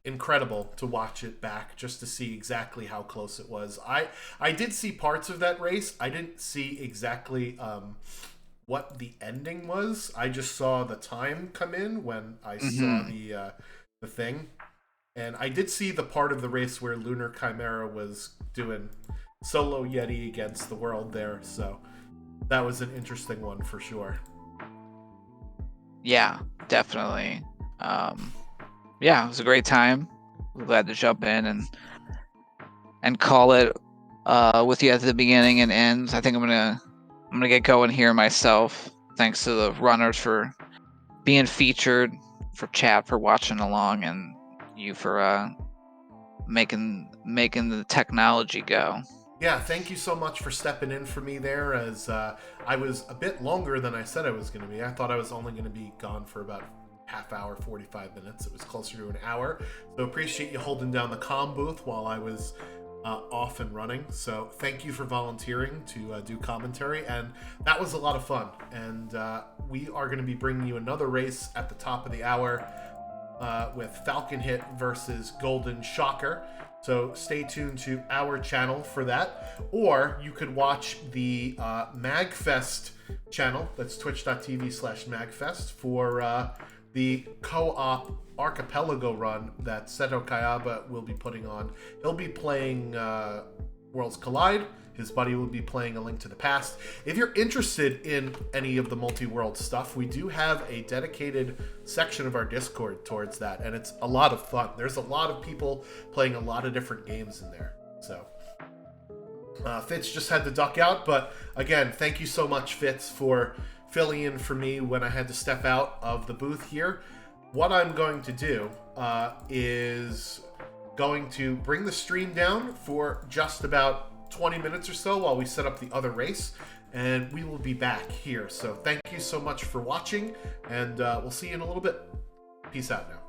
Incredible to watch it back just to see exactly how close it was. I did see parts of that race. I didn't see exactly what the ending was. I just saw the time come in when I saw the thing. And I did see the part of the race where Lunar Chimera was doing solo Yeti against the world there. So that was an interesting one for sure. Yeah, definitely. Yeah, it was a great time. We're glad to jump in and call it with you at the beginning and end. I think I'm gonna get going here myself. Thanks to the runners for being featured, for chat for watching along, and you for making the technology go. Yeah, thank you so much for stepping in for me there, as I was a bit longer than I said I was going to be. I thought I was only going to be gone for about half hour, 45 minutes. It was closer to an hour. So appreciate you holding down the comm booth while I was off and running. So thank you for volunteering to do commentary, and that was a lot of fun. And we are going to be bringing you another race at the top of the hour with Falcon Hit versus Golden Shocker. So stay tuned to our channel for that, or you could watch the MagFest channel. That's twitch.tv/MagFest for the co-op archipelago run that Seto Kayaba will be putting on. He'll be playing Worlds Collide. His buddy will be playing A Link to the Past. If you're interested in any of the multi-world stuff, we do have a dedicated section of our Discord towards that, and it's a lot of fun. There's a lot of people playing a lot of different games in there. So Fitz just had to duck out, but again, thank you so much, Fitz, for filling in for me when I had to step out of the booth here. What I'm going to do is going to bring the stream down for just about 20 minutes or so while we set up the other race, and we will be back here. So thank you so much for watching, and we'll see you in a little bit. Peace out now.